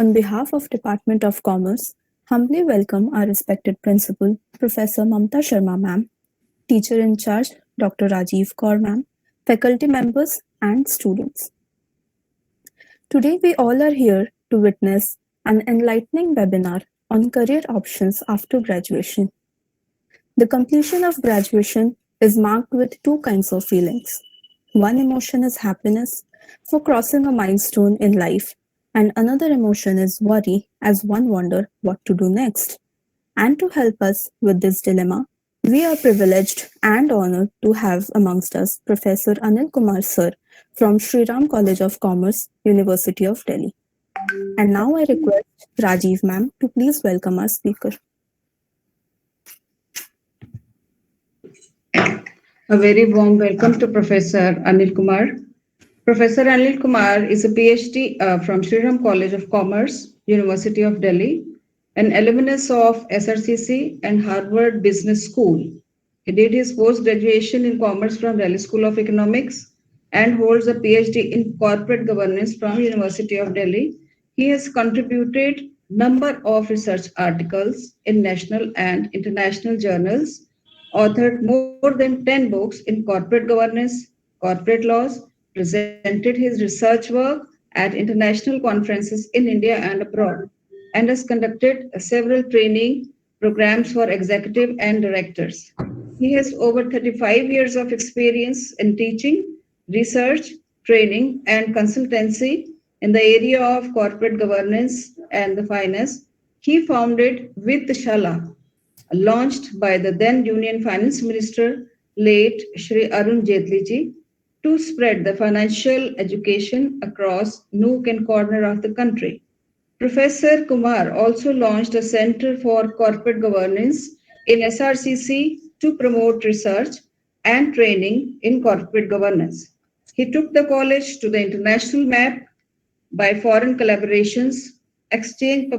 On behalf of Department of Commerce, humbly welcome our respected Principal, Professor Mamta Sharma Ma'am, Teacher in Charge, Dr. Rajiv Kaur Ma'am, faculty members and students. Today we all are here to witness an enlightening webinar on career options after graduation. The completion of graduation is marked with two kinds of feelings. One emotion is happiness for crossing a milestone in life, and another emotion is worry as one wonders what to do next. And to help us with this dilemma, we are privileged and honored to have amongst us Professor Anil Kumar Sir from Sri Ram College of Commerce, University of Delhi. And now I request Rajiv ma'am to please welcome our speaker. A very warm welcome to Professor Anil Kumar. Professor Anil Kumar is a PhD from Sri Ram College of Commerce, University of Delhi, an alumnus of SRCC and Harvard Business School. He did his post-graduation in commerce from Delhi School of Economics and holds a PhD in corporate governance from University of Delhi. He has contributed number of research articles in national and international journals, authored more than 10 books in corporate governance, corporate laws, presented his research work at international conferences in India and abroad, and has conducted several training programs for executive and directors. He has over 35 years of experience in teaching, research, training, and consultancy in the area of corporate governance and the finance. He founded Vitt Shala, launched by the then Union Finance Minister, late Shri Arun Jaitley ji, to spread the financial education across nook and corner of the country. Professor Kumar also launched a Center for Corporate Governance in SRCC to promote research and training in corporate governance. He took the college to the international map by foreign collaborations, exchange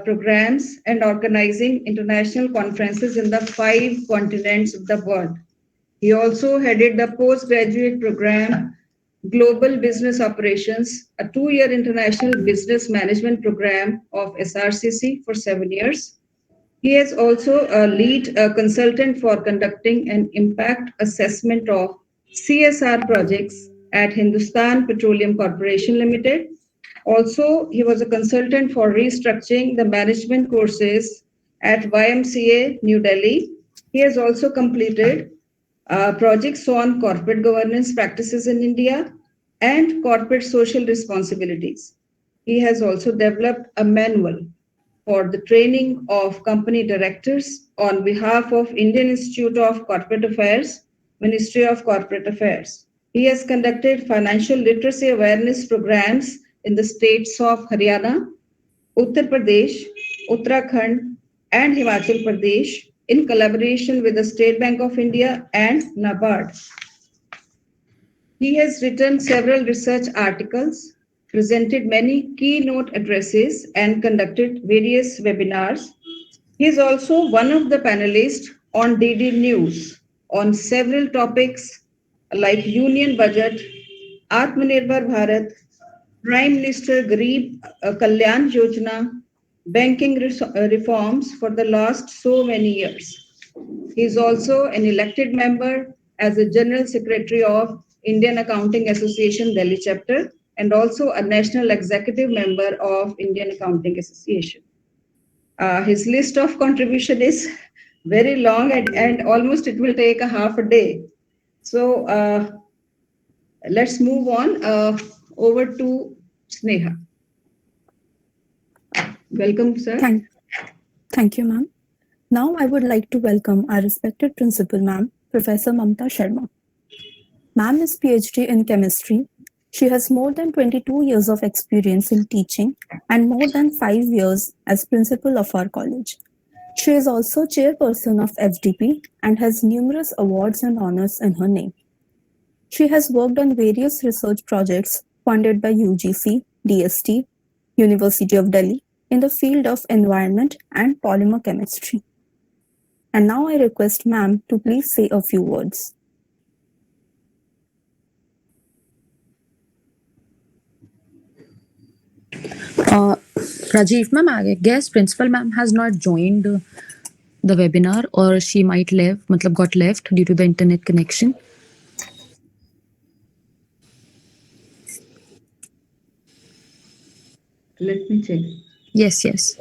programs, and organizing international conferences in the 5 continents of the world. He also headed the postgraduate program Global Business Operations, a 2-year international business management program of SRCC for 7 years. He is also a lead consultant for conducting an impact assessment of CSR projects at Hindustan Petroleum Corporation Limited. Also, he was a consultant for restructuring the management courses at YMCA New Delhi. He has also completed projects on corporate governance practices in India and corporate social responsibilities. He has also developed a manual for the training of company directors on behalf of Indian Institute of Corporate Affairs, Ministry of Corporate Affairs. He has conducted financial literacy awareness programs in the states of Haryana, Uttar Pradesh, Uttarakhand, and Himachal Pradesh in collaboration with the State Bank of India and NABARD. He has written several research articles, presented many keynote addresses, and conducted various webinars. He is also one of the panelists on DD News on several topics like Union Budget, Atmanirbhar Bharat, Prime Minister Garib Kalyan Yojana, banking reforms for the last so many years. He is also an elected member as a General Secretary of Indian Accounting Association Delhi chapter and also a national executive member of Indian Accounting Association. His list of contribution is very long and almost it will take a half a day. So let's move on over to Sneha. Welcome, sir. Thank you, ma'am. Now I would like to welcome our respected principal, ma'am, Professor Mamta Sharma. Ma'am is PhD in chemistry. She has more than 22 years of experience in teaching and more than 5 years as principal of our college. She is also chairperson of FDP and has numerous awards and honors in her name. She has worked on various research projects funded by UGC, DST, University of Delhi in the field of environment and polymer chemistry. And now I request ma'am to please say a few words. Rajiv ma'am, I guess principal ma'am has not joined the webinar, or she might matlab got left due to the internet connection. Let me check. Yes, yes.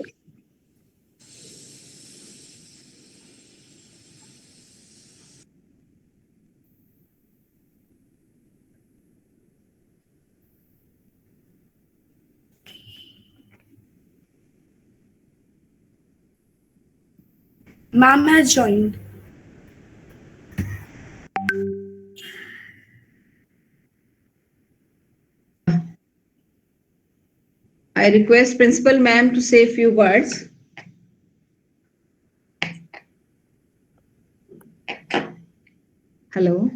Ma'am has joined. I request Principal Ma'am to say a few words. Hello.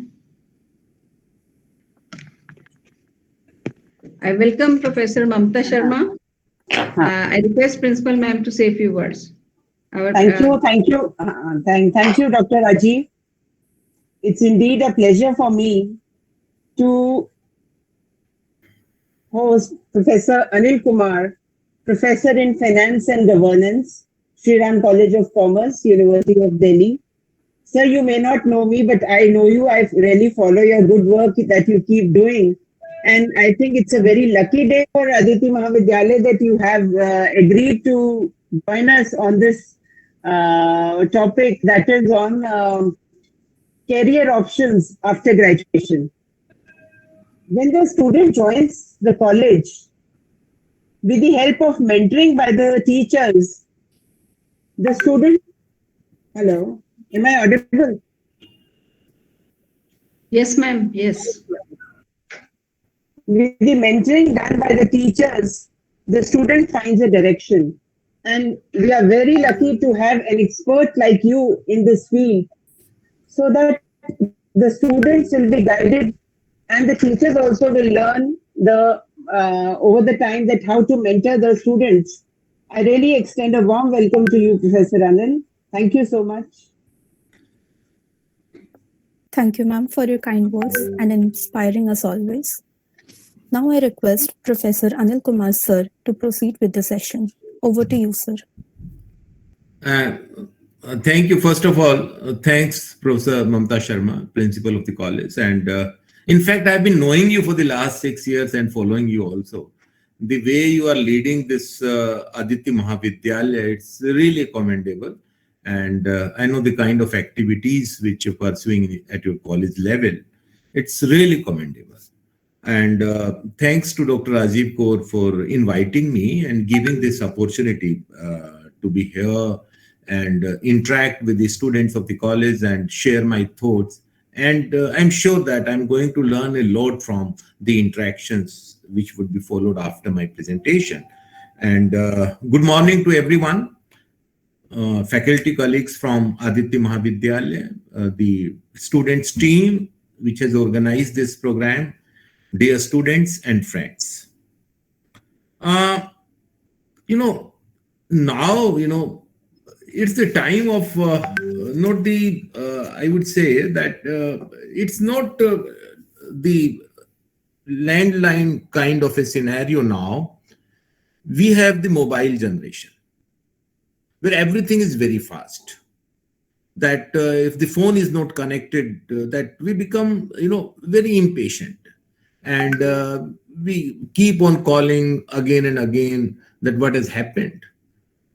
I welcome Professor Mamta Sharma. I request Principal Ma'am to say a few words. Thank you, Dr. Rajiv. It's indeed a pleasure for me to host Professor Anil Kumar, Professor in Finance and Governance, Sri Ram College of Commerce, University of Delhi. Sir, you may not know me, but I know you. I really follow your good work that you keep doing. And I think it's a very lucky day for Aditi Mahavidyalaya that you have agreed to join us on this topic that is on career options after graduation. When the student joins the college, with the help of mentoring by the teachers, the student, hello, am I audible? Yes, ma'am. Yes. With the mentoring done by the teachers, the student finds a direction. And we are very lucky to have an expert like you in this field so that the students will be guided and the teachers also will learn the over the time that how to mentor the students. I really extend a warm welcome to you, Professor Anil. Thank you so much. Thank you, ma'am, for your kind words and inspiring us always. Now I request Professor Anil Kumar sir to proceed with the session. Over to you, sir. Thank you. First of all, thanks, Professor Mamta Sharma, principal of the college. And in fact, I've been knowing you for the last 6 years and following you also. The way you are leading this Aditi Mahavidyalaya, it's really commendable. And I know the kind of activities which you're pursuing at your college level. It's really commendable. And thanks to Dr. Rajiv Kaur for inviting me and giving this opportunity to be here and interact with the students of the college and share my thoughts. And I'm sure that I'm going to learn a lot from the interactions which would be followed after my presentation. And good morning to everyone, faculty colleagues from Aditi Mahavidyalaya, the students team which has organized this program, dear students and friends. Now, it's the time of not the, I would say that it's not the landline kind of a scenario now. We have the mobile generation where everything is very fast. That if the phone is not connected, that we become, very impatient. And we keep on calling again and again that what has happened.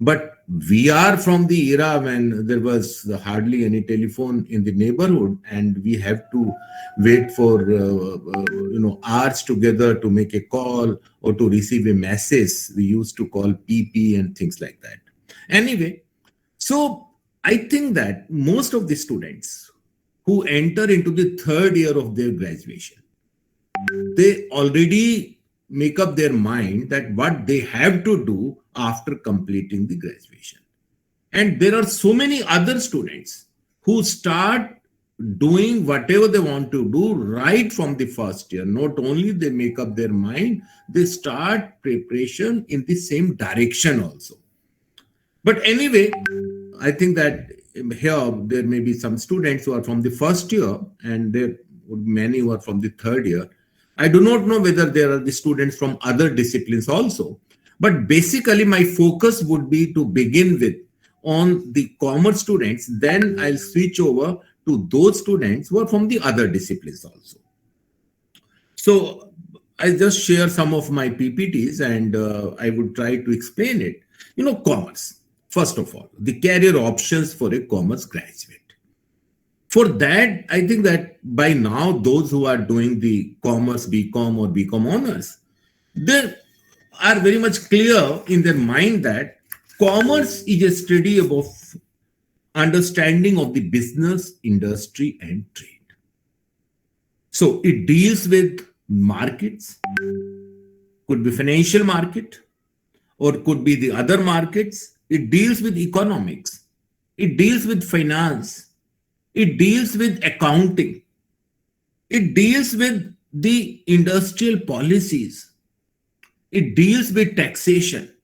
But we are from the era when there was hardly any telephone in the neighborhood, and we have to wait for hours together to make a call or to receive a message. We used to call PP and things like that. Anyway, so I think that most of the students who enter into the third year of their graduation, they already make up their mind that what they have to do after completing the graduation. And there are so many other students who start doing whatever they want to do right from the first year. Not only they make up their mind, they start preparation in the same direction also. But anyway, I think that here there may be some students who are from the first year and there would be many who are from the third year. I do not know whether there are the students from other disciplines also, But basically, my focus would be to begin with on the commerce students. Then I'll switch over to those students who are from the other disciplines also. So I just share some of my PPTs and I would try to explain it. Commerce. First of all, the career options for a commerce graduate. For that, I think that by now, those who are doing the commerce BCom or BCom honors, they are very much clear in their mind that commerce is a study of understanding of the business, industry, and trade. So it deals with markets, could be financial market, or could be the other markets. It deals with economics. It deals with finance. It deals with accounting. It deals with the industrial policies. It deals with taxation.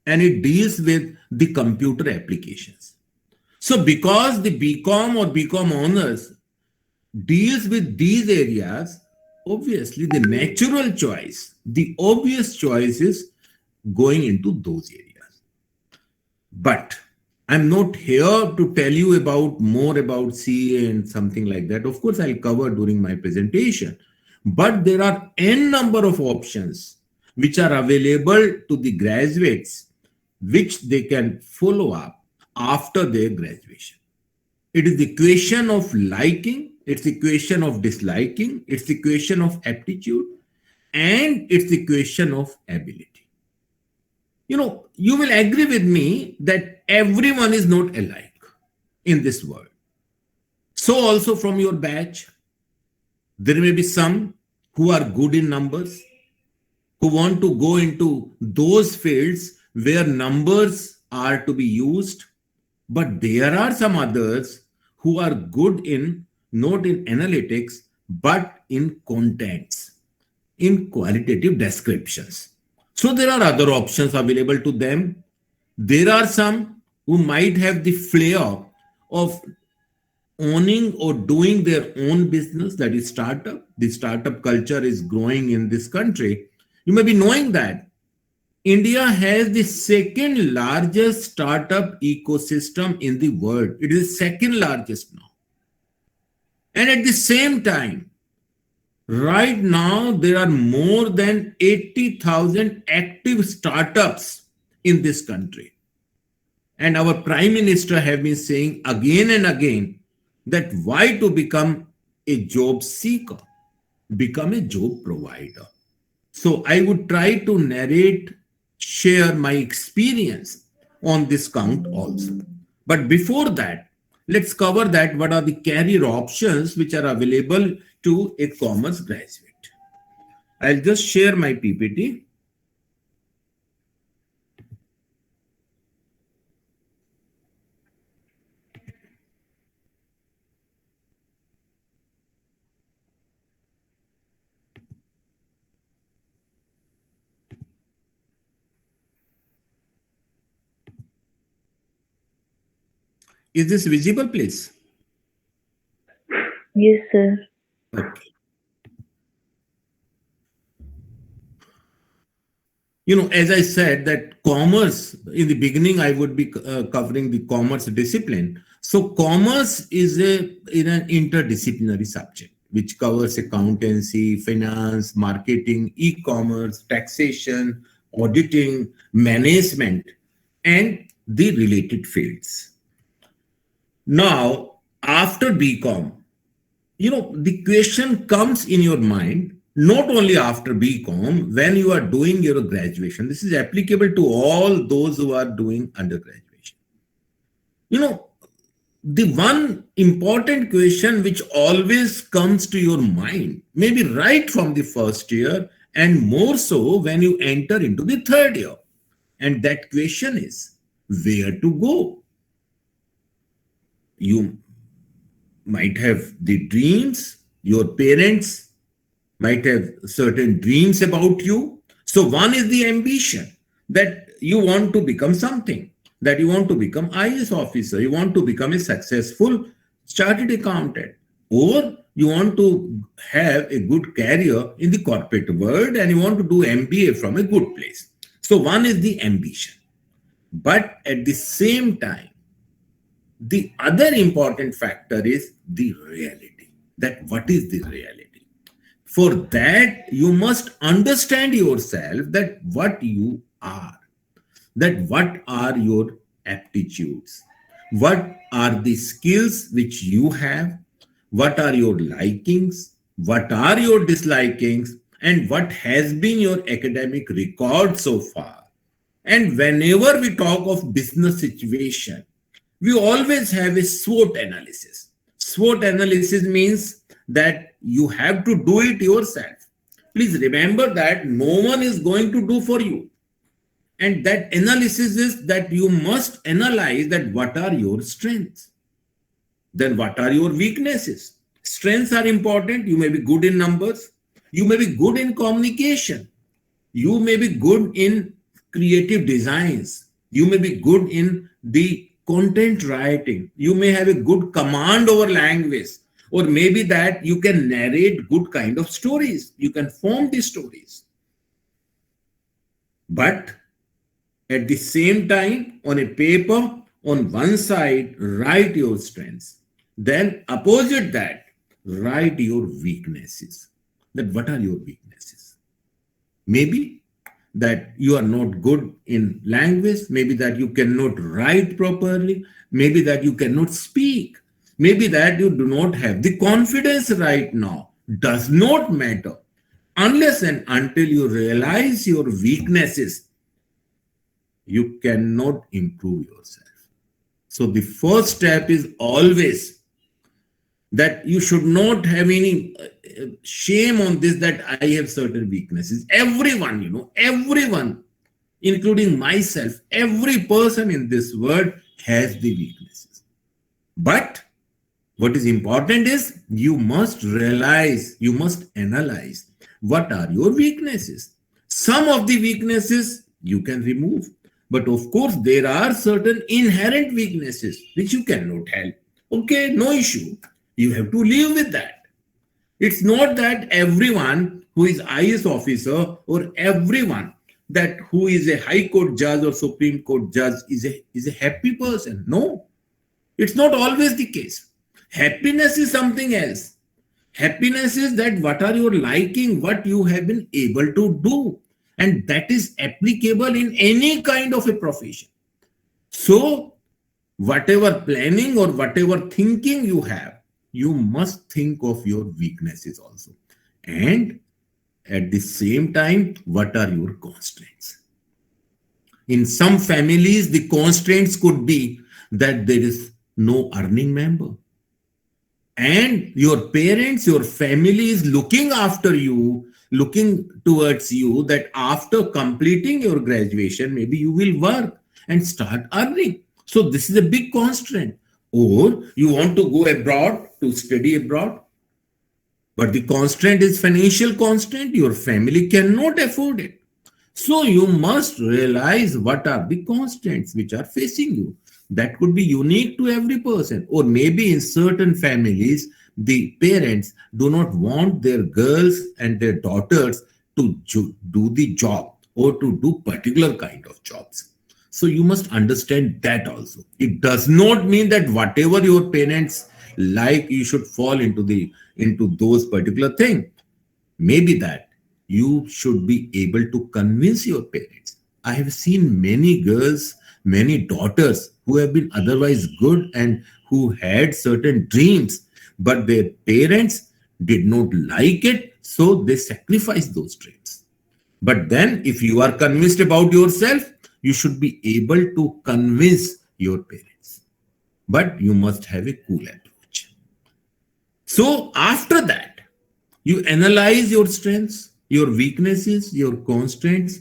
And it deals with the computer applications. So because the BCom or BCom honors deals with these areas, obviously the natural choice, the obvious choice is going into those areas. But I'm not here to tell you about more about CA and something like that. Of course, I'll cover during my presentation. But there are n number of options which are available to the graduates, which they can follow up after their graduation. It is the question of liking, it's the question of disliking, it's the question of aptitude, and it's the question of ability. You will agree with me that everyone is not alike in this world. So also from your batch, there may be some who are good in numbers, who want to go into those fields where numbers are to be used. But there are some others who are good in, not in analytics, but in contents, in qualitative descriptions. So there are other options available to them. There are some who might have the flair of owning or doing their own business, that is startup. The startup culture is growing in this country. You may be knowing that India has the second largest startup ecosystem in the world. It is second largest now. And at the same time, right now, there are more than 80,000 active startups in this country. And our Prime Minister have been saying again and again that why to become a job seeker, become a job provider. So I would try to narrate, share my experience on this count also. But before that, let's cover that what are the career options which are available to a commerce graduate. I'll just share my PPT. Is this visible, please? Yes, sir. Okay. As I said that commerce, in the beginning, I would be covering the commerce discipline. So commerce is an interdisciplinary subject, which covers accountancy, finance, marketing, e-commerce, taxation, auditing, management, and the related fields. Now, after BCom, the question comes in your mind, not only after BCom, when you are doing your graduation. This is applicable to all those who are doing undergraduation. The one important question which always comes to your mind, maybe right from the first year, and more so when you enter into the third year. And that question is, where to go? You might have the dreams, your parents might have certain dreams about you. So one is the ambition that you want to become something, that you want to become IAS officer, you want to become a successful chartered accountant, or you want to have a good career in the corporate world and you want to do MBA from a good place. So one is the ambition. But at the same time, the other important factor is the reality. That what is the reality? For that, you must understand yourself that what you are, that what are your aptitudes, what are the skills which you have, what are your likings, what are your dislikings, and what has been your academic record so far. And whenever we talk of business situation, we always have a SWOT analysis. SWOT analysis means that you have to do it yourself. Please remember that no one is going to do for you. And that analysis is that you must analyze that what are your strengths, then what are your weaknesses. Strengths are important. You may be good in numbers, you may be good in communication, you may be good in creative designs, you may be good in the content writing, you may have a good command over language, or maybe that you can narrate good kind of stories, you can form these stories. But at the same time, on a paper, on one side, write your strengths. Then opposite that, write your weaknesses. That what are your weaknesses? Maybe that you are not good in language, maybe that you cannot write properly, maybe that you cannot speak, maybe that you do not have the confidence right now. Does not matter. Unless and until you realize your weaknesses, you cannot improve yourself. So the first step is always that you should not have any shame on this, that I have certain weaknesses. Everyone, everyone, including myself, every person in this world has the weaknesses. But what is important is you must realize, you must analyze what are your weaknesses. Some of the weaknesses you can remove. But of course, there are certain inherent weaknesses which you cannot help. Okay, no issue. You have to live with that. It's not that everyone who is IAS officer or everyone that who is a High Court judge or Supreme Court judge is a happy person. No, it's not always the case. Happiness is something else. Happiness is that what are your liking, what you have been able to do. And that is applicable in any kind of a profession. So, whatever planning or whatever thinking you have, you must think of your weaknesses also. And at the same time, what are your constraints? In some families, the constraints could be that there is no earning member. And your parents, your family is looking after you, looking towards you, that after completing your graduation, maybe you will work and start earning. So this is a big constraint. Or you want to go abroad to study abroad, but the constraint is financial constraint. Your family cannot afford it. So you must realize what are the constraints which are facing you. That could be unique to every person. Or maybe in certain families, the parents do not want their girls and their daughters to do the job or to do particular kind of jobs. So you must understand that also. It does not mean that whatever your parents like, you should fall into those particular things. Maybe that you should be able to convince your parents. I have seen many girls, many daughters who have been otherwise good and who had certain dreams, but their parents did not like it, so they sacrificed those dreams. But then if you are convinced about yourself, you should be able to convince your parents. But you must have a cool approach. So after that, you analyze your strengths, your weaknesses, your constraints.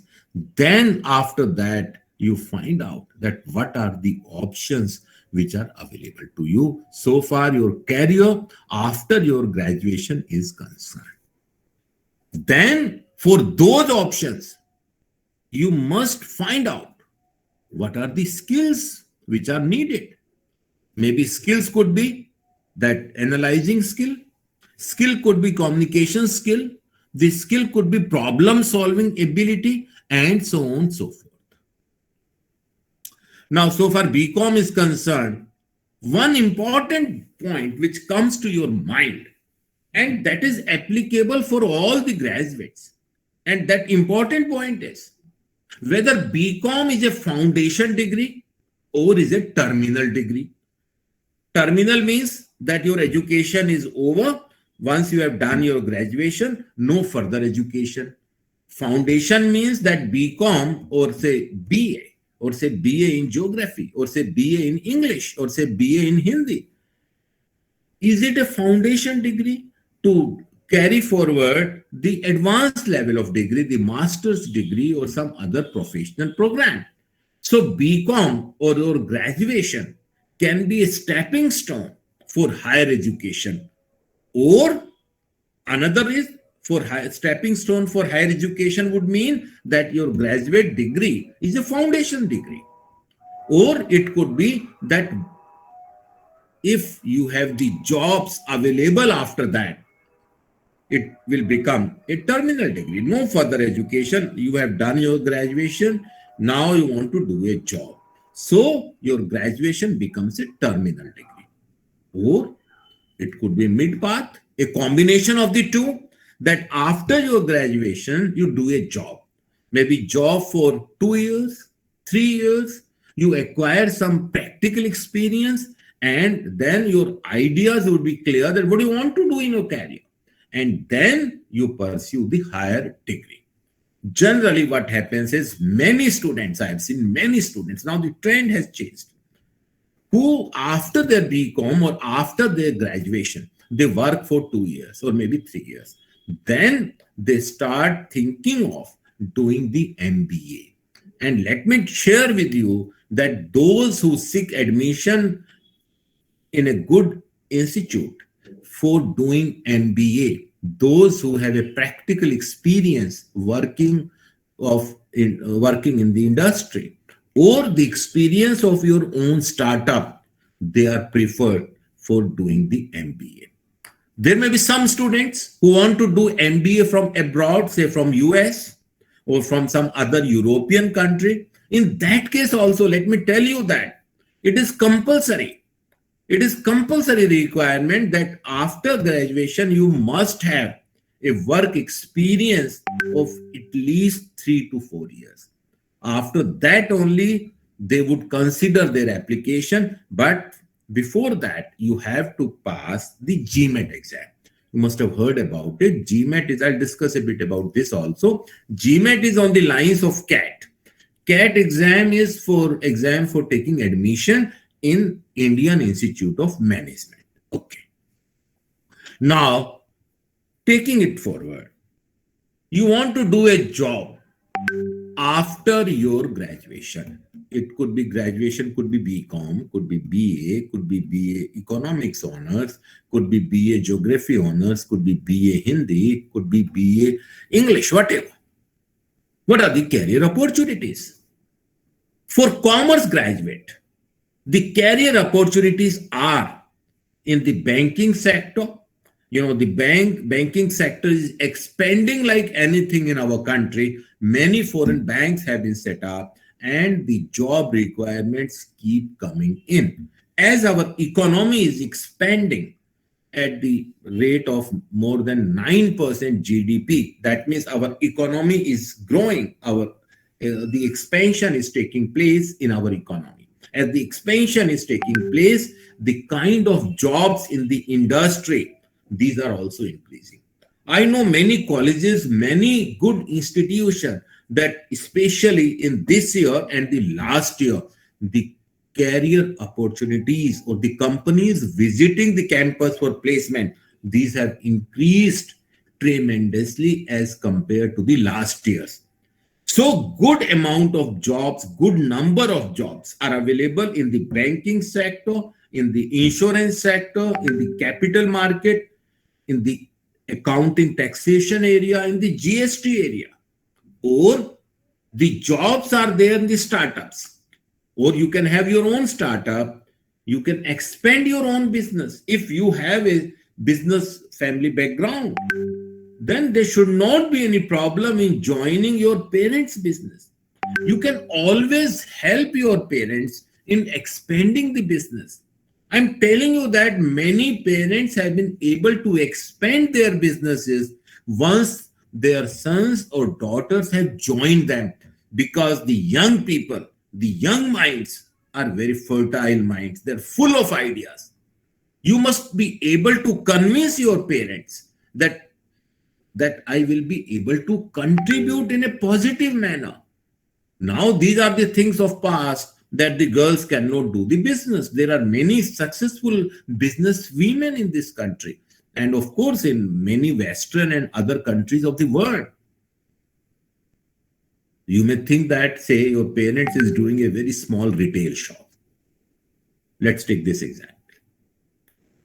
Then after that, you find out that what are the options which are available to you so far your career after your graduation is concerned. Then for those options, you must find out what are the skills which are needed. Maybe skills could be that analyzing skill. Skill could be communication skill. The skill could be problem solving ability. and so on and so forth. Now, so far BCom is concerned, one important point which comes to your mind, and that is applicable for all the graduates, and that important point is whether BCom is a foundation degree or is a terminal degree. Terminal means that your education is over. Once you have done your graduation, no further education. Foundation means that BCom or say BA or say BA in geography or say BA in English or say BA in Hindi. Is it a foundation degree to carry forward the advanced level of degree, the master's degree or some other professional program? So BCom or your graduation can be a stepping stone for higher education, or another is for stepping stone for higher education would mean that your graduate degree is a foundation degree, or it could be that if you have the jobs available after that, it will become a terminal degree. No further education. You have done your graduation. Now you want to do a job. So your graduation becomes a terminal degree. Or it could be mid-path, a combination of the two, that after your graduation, you do a job. Maybe job for 2 years, 3 years, you acquire some practical experience, and then your ideas would be clear that what you want to do in your career. And then you pursue the higher degree. Generally, what happens is many students, I have seen many students, now the trend has changed, who after their BCom or after their graduation, they work for 2 years or maybe 3 years. Then they start thinking of doing the MBA. And let me share with you that those who seek admission in a good institute for doing MBA, those who have a practical experience working in the industry or the experience of your own startup, they are preferred for doing the MBA. There may be some students who want to do MBA from abroad, say from US or from some other European country. In that case also, let me tell you that it is compulsory. It is compulsory requirement that after graduation, you must have a work experience of at least 3 to 4 years. After that only, they would consider their application. But before that, you have to pass the GMAT exam. You must have heard about it. GMAT is, I'll discuss a bit about this also. GMAT is on the lines of CAT. CAT exam is for exam for taking admission in Indian Institute of Management. Okay. Now, taking it forward, you want to do a job after your graduation. It could be graduation, could be BCom, could be BA, could be BA Economics Honors, could be BA Geography Honors, could be BA Hindi, could be BA English, whatever. What are the career opportunities? For commerce graduate, the career opportunities are in the banking sector. You know, the banking sector is expanding like anything in our country. Many foreign banks have been set up and the job requirements keep coming in. As our economy is expanding at the rate of more than 9% GDP, that means our economy is growing. The expansion is taking place in our economy. As the expansion is taking place, the kind of jobs in the industry, these are also increasing. I know many colleges, many good institutions that especially in this year and the last year, the career opportunities or the companies visiting the campus for placement, these have increased tremendously as compared to the last years. So good amount of jobs, good number of jobs are available in the banking sector, in the insurance sector, in the capital market, in the accounting taxation area, in the GST area. Or the jobs are there in the startups. Or you can have your own startup. You can expand your own business. If you have a business family background, then there should not be any problem in joining your parents' business. You can always help your parents in expanding the business. I'm telling you that many parents have been able to expand their businesses once their sons or daughters have joined them, because the young people, the young minds are very fertile minds. They're full of ideas. You must be able to convince your parents that I will be able to contribute in a positive manner. Now, these are the things of past, that the girls cannot do the business. There are many successful business women in this country, and of course in many Western and other countries of the world. You may think that, say, your parents is doing a very small retail shop. Let's take this example.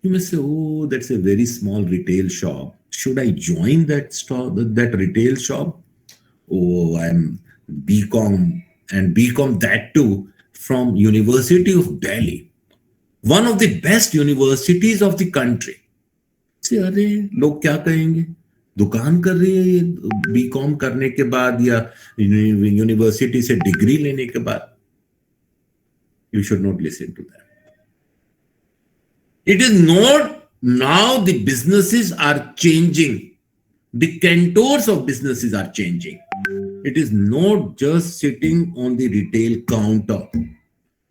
You may say, oh, that's a very small retail shop. Should I join that store, that retail shop? Oh, I'm BCom, and BCom that too from University of Delhi, one of the best universities of the country. See, अरे लोग क्या कहेंगे, दुकान कर रही है ये BCom करने के बाद या यूनिवर्सिटी से डिग्री लेने के बाद. You should not listen to that. It is not, now the businesses are changing. The contours of businesses are changing. It is not just sitting on the retail counter.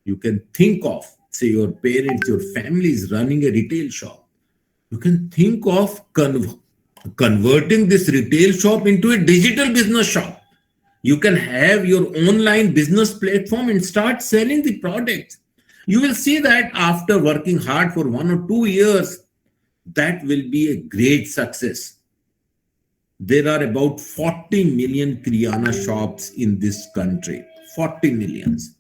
You can think of, say, your parents, your family is running a retail shop. You can think of converting this retail shop into a digital business shop. You can have your online business platform and start selling the products. You will see that after working hard for 1 or 2 years, that will be a great success. There are about 40 million Kirana shops in this country. 40 millions.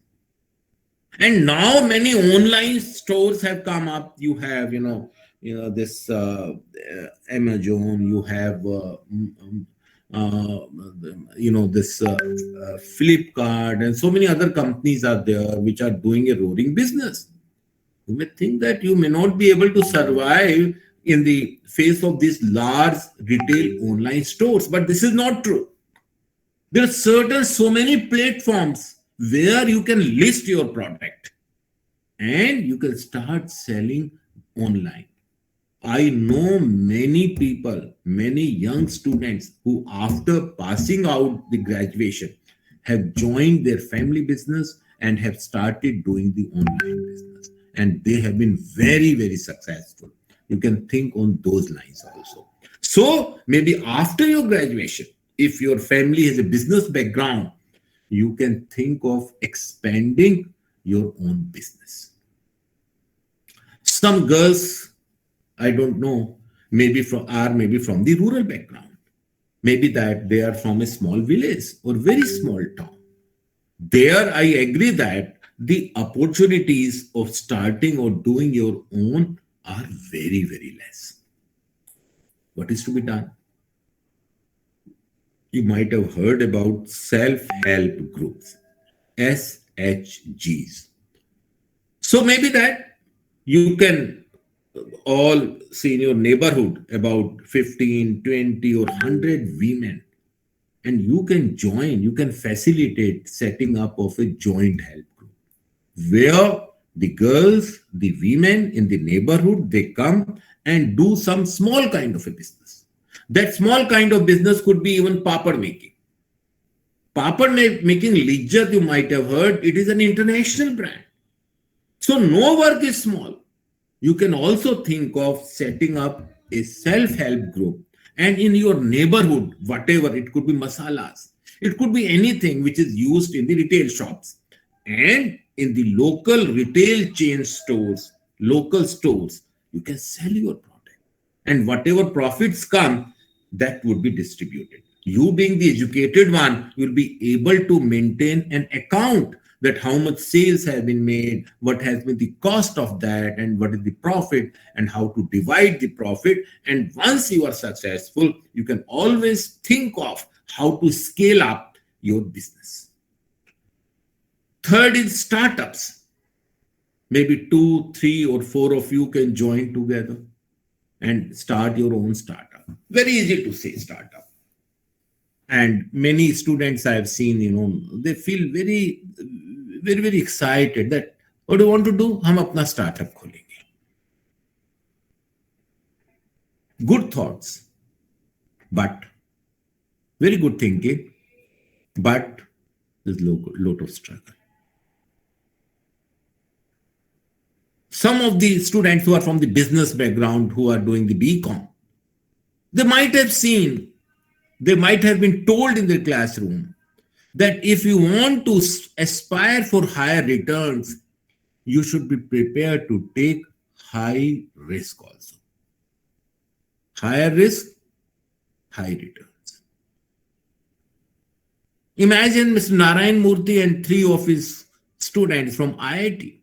And now many online stores have come up. You have, this Amazon, you have, this Flipkart, and so many other companies are there which are doing a roaring business. You may think that you may not be able to survive in the face of these large retail online stores, but this is not true. There are so many platforms where you can list your product and you can start selling online. I know many people, many young students who after passing out the graduation have joined their family business and have started doing the online business. And they have been very, very successful. You can think on those lines also. So maybe after your graduation, if your family has a business background, you can think of expanding your own business. Some girls, I don't know, maybe from the rural background. Maybe that they are from a small village or very small town. There, I agree that the opportunities of starting or doing your own are very, very less. What is to be done? You might have heard about self-help groups, SHGs. So maybe that you can all see in your neighborhood about 15, 20 or 100 women, and you can join, you can facilitate setting up of a joint help group where the girls, the women in the neighborhood, they come and do some small kind of a business. That small kind of business could be even papad making. Papad making, Lijjat, you might have heard, it is an international brand. So no work is small. You can also think of setting up a self-help group, and in your neighborhood, whatever, it could be masalas, it could be anything which is used in the retail shops, and in the local retail chain stores, local stores, you can sell your product, and whatever profits come, that would be distributed. You being the educated one, you'll be able to maintain an account that how much sales have been made, what has been the cost of that, and what is the profit, and how to divide the profit. And once you are successful, you can always think of how to scale up your business. Third is startups. Maybe 2, 3, or 4 of you can join together and start your own startup. very easy to say startup. And many students I have seen, they feel very, very, very excited that what do you want to do? हम अपना startup खोलेंगे. Good thoughts, but very good thinking, but there's lot of struggle. Some of the students who are from the business background, who are doing the BCom, they might have been told in the classroom that if you want to aspire for higher returns, you should be prepared to take high risk also. Higher risk, high returns. Imagine Mr. Narayan Murthy and 3 of his students from IIT.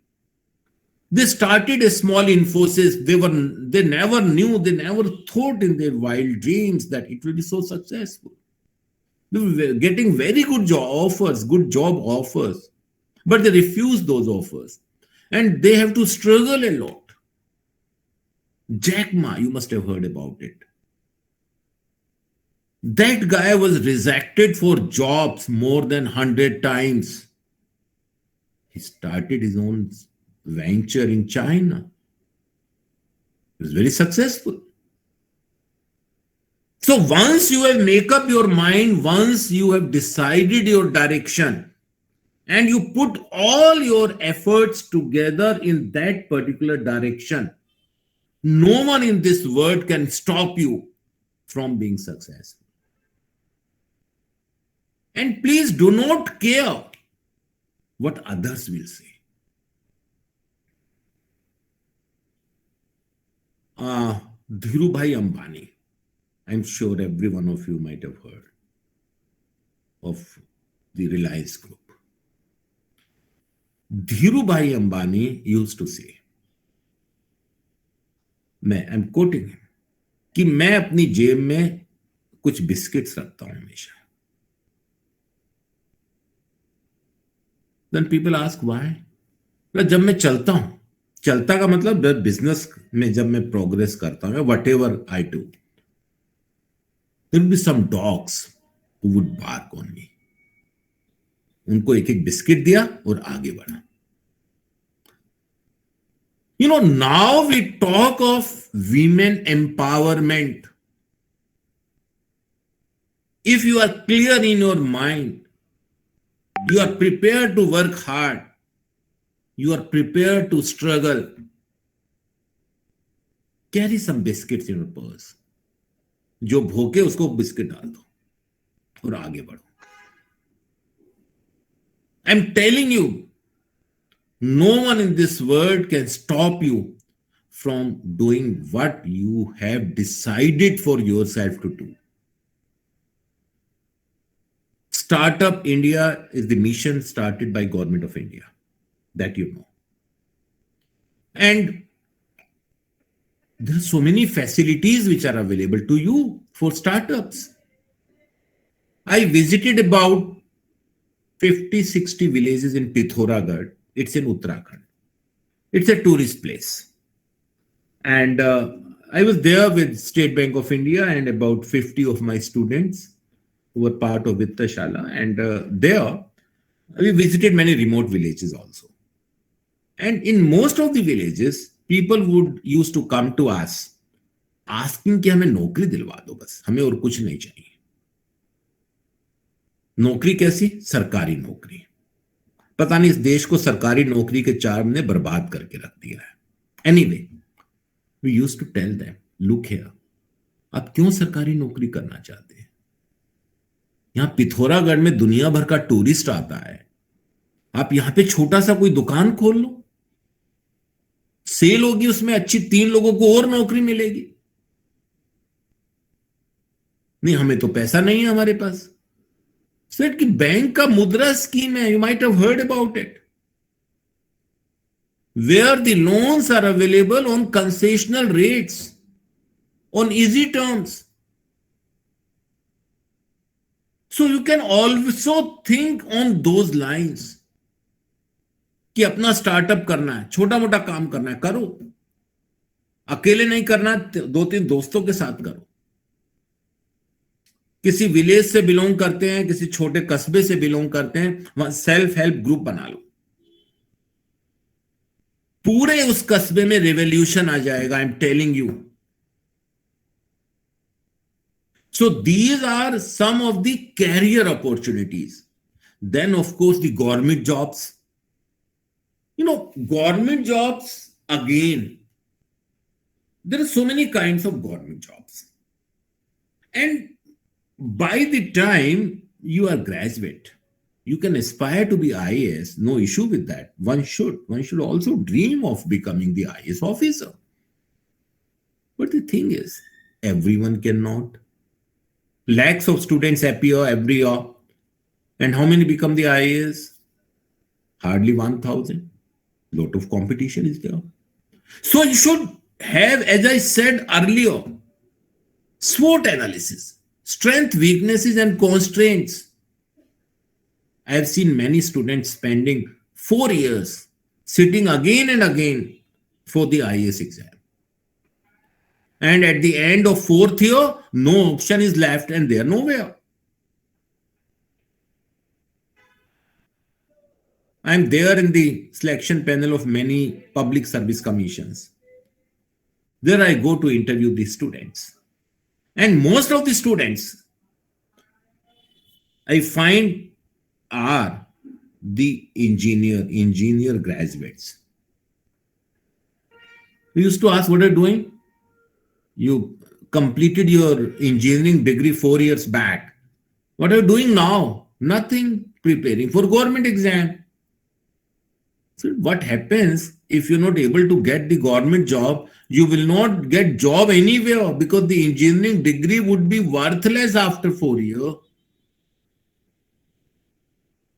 They started a small Infosys. They never thought in their wild dreams that it will be so successful. They were getting very good job offers, but they refused those offers. And they have to struggle a lot. Jack Ma, you must have heard about it. That guy was rejected for jobs more than 100 times. He started his own venture in China. It was very successful. So once you have made up your mind, once you have decided your direction, and you put all your efforts together in that particular direction, no one in this world can stop you from being successful. And please do not care what others will say. Dhirubhai Ambani, I'm sure every one of you might have heard of the Reliance Group. Dhirubhai Ambani used to say, I'm quoting him, कि मैं अपनी जेब में कुछ biscuits रखता हूं हमेशा. Then people ask why? जब मैं चलता का मतलब बिजनेस में जब मैं प्रोग्रेस करता हूं, whatever I do, there will be some dogs who would bark on me. उनको एक एक बिस्किट दिया और आगे बढ़ा. Now we talk of women empowerment. If you are clear in your mind, you are prepared to work hard, you are prepared to struggle, carry some biscuits in your purse. जो भूखे उसको biscuit डाल दो और आगे बढ़ो. I'm telling you, no one in this world can stop you from doing what you have decided for yourself to do. Startup India is the mission started by Government of India, that you know. And there are so many facilities which are available to you for startups. I visited about 50-60 villages in Pithoragarh. It's in Uttarakhand. It's a tourist place. And I was there with State Bank of India and about 50 of my students who were part of Vitta Shala. And there, we visited many remote villages also. And in most of the villages, people used to come to us asking कि हमें नौकरी दिलवा दो बस, हमें और कुछ नहीं चाहिए. नौकरी कैसी? सरकारी नौकरी. पता नहीं इस देश को सरकारी नौकरी के चार्म ने बर्बाद करके रख दिया है. Anyway, we used to tell them, look here, आप क्यों सरकारी नौकरी करना चाहते हैं? यहां पिथौरागढ़ में दुनिया भर का टूरिस्ट आता है. आप यहां पे छोटा सा कोई दुकान खोल लो, सेल होगी, उसमें अच्छी 3 लोगों को और नौकरी मिलेगी. नहीं, हमें तो पैसा नहीं है हमारे पास. सेट कि बैंक का मुद्रा स्कीम है, you might have heard about it, where the loans are available on concessional rates, on easy terms. So you can also think on those lines कि अपना स्टार्टअप करना है, छोटा मोटा काम करना है, करो. अकेले नहीं करना, 2-3 दोस्तों के साथ करो. किसी विलेज से बिलोंग करते हैं, किसी छोटे कस्बे से बिलोंग करते हैं, वहां सेल्फ हेल्प ग्रुप बना लो, पूरे उस कस्बे में रेवोल्यूशन आ जाएगा, I am telling you. So these are some of the career opportunities. Then, of course, the government jobs. Government jobs, again, there are so many kinds of government jobs. And by the time you are graduate, you can aspire to be IAS, no issue with that. One should also dream of becoming the IAS officer. But the thing is, everyone cannot. Lakhs of students appear every year. And how many become the IAS? Hardly 1,000. Lot of competition is there. So you should have, as I said earlier, SWOT analysis, strength, weaknesses, and constraints. I have seen many students spending 4 years sitting again and again for the IAS exam. And at the end of 4th year, no option is left and they are nowhere. I am there in the selection panel of many public service commissions. There I go to interview the students. And most of the students I find are the engineer graduates. We used to ask, what are you doing? You completed your engineering degree 4 years back. What are you doing now? Nothing, preparing for government exam. So what happens if you're not able to get the government job? You will not get job anywhere because the engineering degree would be worthless after 4 years.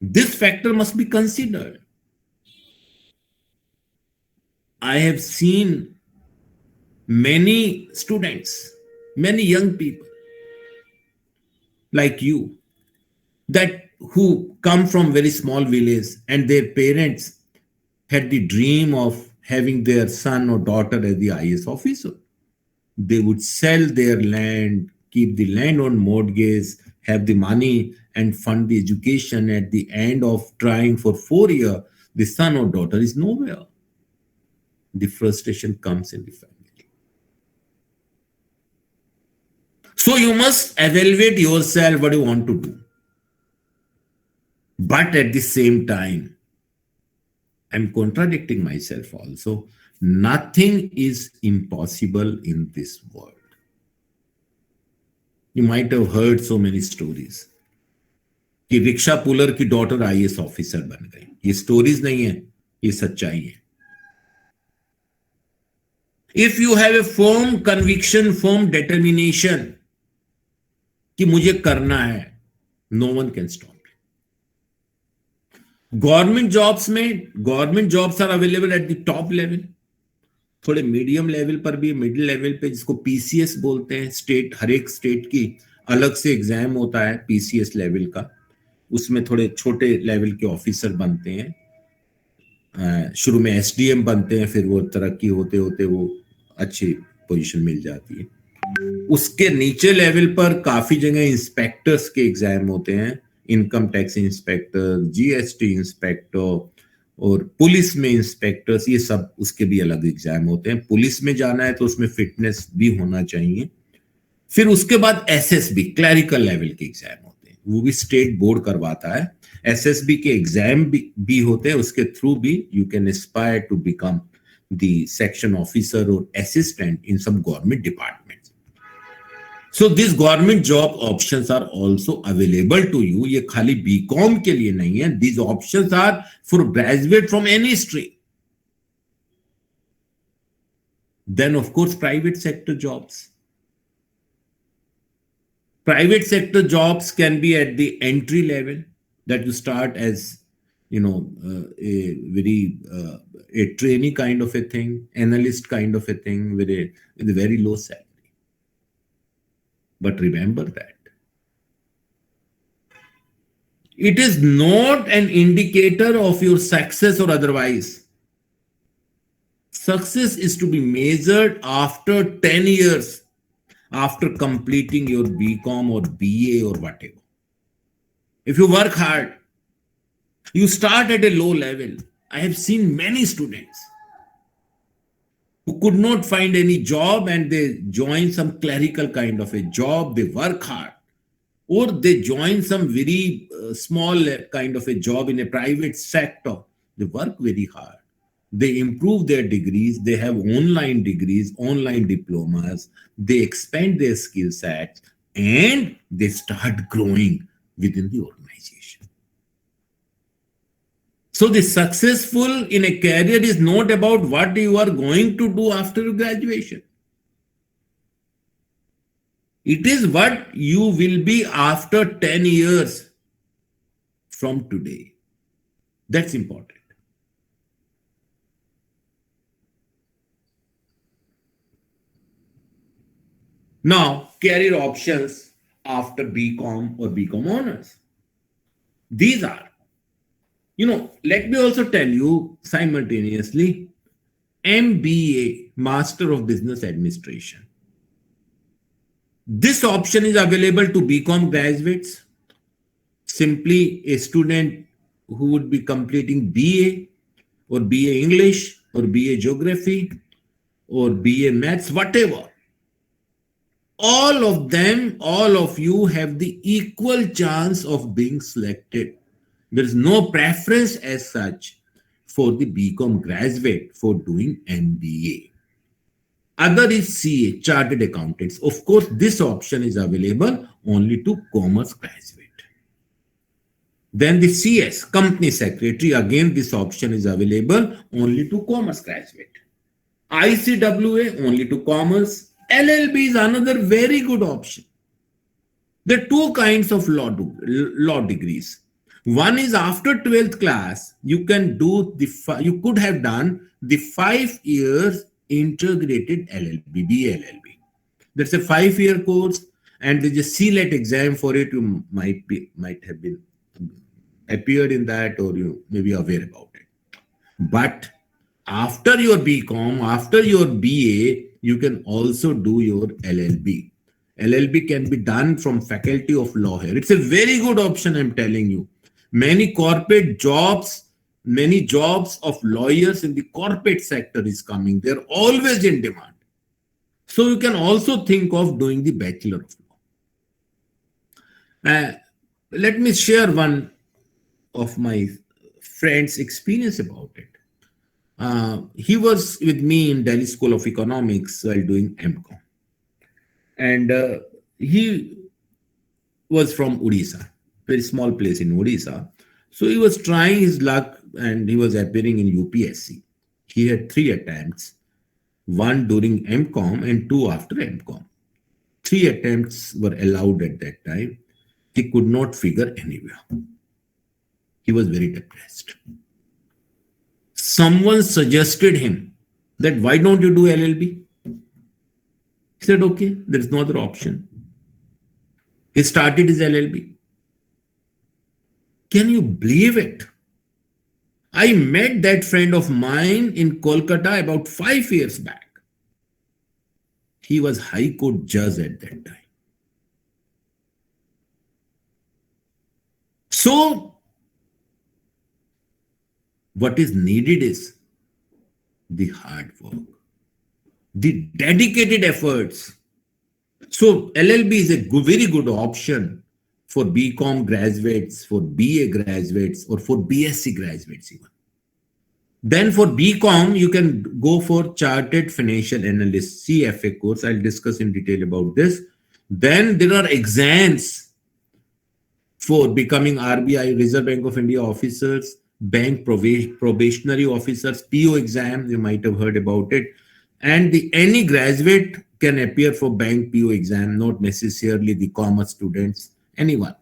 This factor must be considered. I have seen many students, many young people like you, that who come from very small village and their parents had the dream of having their son or daughter as the IAS officer. They would sell their land, keep the land on mortgage, have the money and fund the education. At the end of trying for 4 years, the son or daughter is nowhere. The frustration comes in the family. So you must evaluate yourself what you want to do. But at the same time, I'm contradicting myself also. Nothing is impossible in this world. You might have heard so many stories कि rickshaw puller की daughter IAS officer बन गई. ये stories नहीं है, ये सच्चाई है. If you have a firm conviction, firm determination कि मुझे करना है, no one can stop you. Government jobs are available at the top level. थोड़े मीडियम लेवल पर भी, मिडिल लेवल पे, जिसको PCS बोलते हैं. स्टेट, हर एक स्टेट की अलग से एग्जाम होता है PCS लेवल का. उसमें थोड़े छोटे लेवल के ऑफिसर बनते हैं. शुरू में SDM बनते हैं, फिर वो तरक्की होते होते वो अच्छी पोजीशन मिल जाती है. उसके नीचे लेवल पर काफी जगह इंस्पेक्टर्स के एग्जाम होते हैं. Income tax inspector, GST inspector और पुलिस में इंस्पेक्टर्स, ये सब उसके भी अलग एग्जाम होते हैं. पुलिस में जाना है तो उसमें फिटनेस भी होना चाहिए. फिर उसके बाद SSB, क्लरिकल लेवल के एग्जाम होते हैं, वो भी स्टेट बोर्ड करवाता है. SSB के एग्जाम भी होते हैं, उसके थ्रू भी you can aspire to become the section officer और assistant in some government department. So these government job options are also available to you. ये खाली BCom के लिए नहीं है. These options are for graduate from any stream. Then of course private sector jobs. Private sector jobs can be at the entry level, that you start as, a very a trainee kind of a thing, analyst kind of a thing with a very low salary. But remember that it is not an indicator of your success or otherwise. Success is to be measured after 10 years, after completing your BCom or BA or whatever. If you work hard, you start at a low level. I have seen many students who could not find any job and they join some clerical kind of a job. They work hard, or they join some very small kind of a job in a private sector. They work very hard. They improve their degrees. They have online degrees, online diplomas. They expand their skill sets and they start growing within the organization. So the successful in a career is not about what you are going to do after graduation. It is what you will be after 10 years from today. That's important. Now, career options after BCom or BCom honors. These are, let me also tell you simultaneously, MBA, Master of Business Administration. This option is available to BCom graduates, simply a student who would be completing BA or BA English or BA Geography or BA Maths, whatever. All of them, all of you have the equal chance of being selected. There is no preference as such for the BCom graduate for doing MBA. Other is CA, Chartered Accountants. Of course, this option is available only to commerce graduate. Then the CS, Company Secretary, again this option is available only to commerce graduate. ICWA, only to commerce. LLB is another very good option. There are two kinds of law degrees. One is after 12th class, you can do you could have done the 5 years integrated LLB, BLLB. That's a 5-year course, and there's a CLET exam for it. You might have been appeared in that, or you may be aware about it. But after your BCom, after your BA, you can also do your LLB. LLB can be done from Faculty of Law here. It's a very good option, I'm telling you. Many corporate jobs, many jobs of lawyers in the corporate sector is coming. They're always in demand. So you can also think of doing the Bachelor of Law. Let me share one of my friend's experience about it. He was with me in Delhi School of Economics while doing MCom. And he was from Odisha, very small place in Odisha. So he was trying his luck and he was appearing in UPSC. He had 3 attempts, 1 during MCom and 2 after MCom. 3 attempts were allowed at that time. He could not figure anywhere. He was very depressed. Someone suggested him that why don't you do LLB? He said, okay, there is no other option. He started his LLB. Can you believe it? I met that friend of mine in Kolkata about 5 years back. He was High Court judge at that time. So, what is needed is the hard work, the dedicated efforts. So LLB is a very good option for BCom graduates, for BA graduates, or for BSc graduates even. Then for BCom, you can go for Chartered Financial Analyst, CFA course. I'll discuss in detail about this. Then there are exams for becoming RBI, Reserve Bank of India officers, bank probationary officers, PO exam, you might have heard about it. And any graduate can appear for bank PO exam, not necessarily the commerce students, anyone.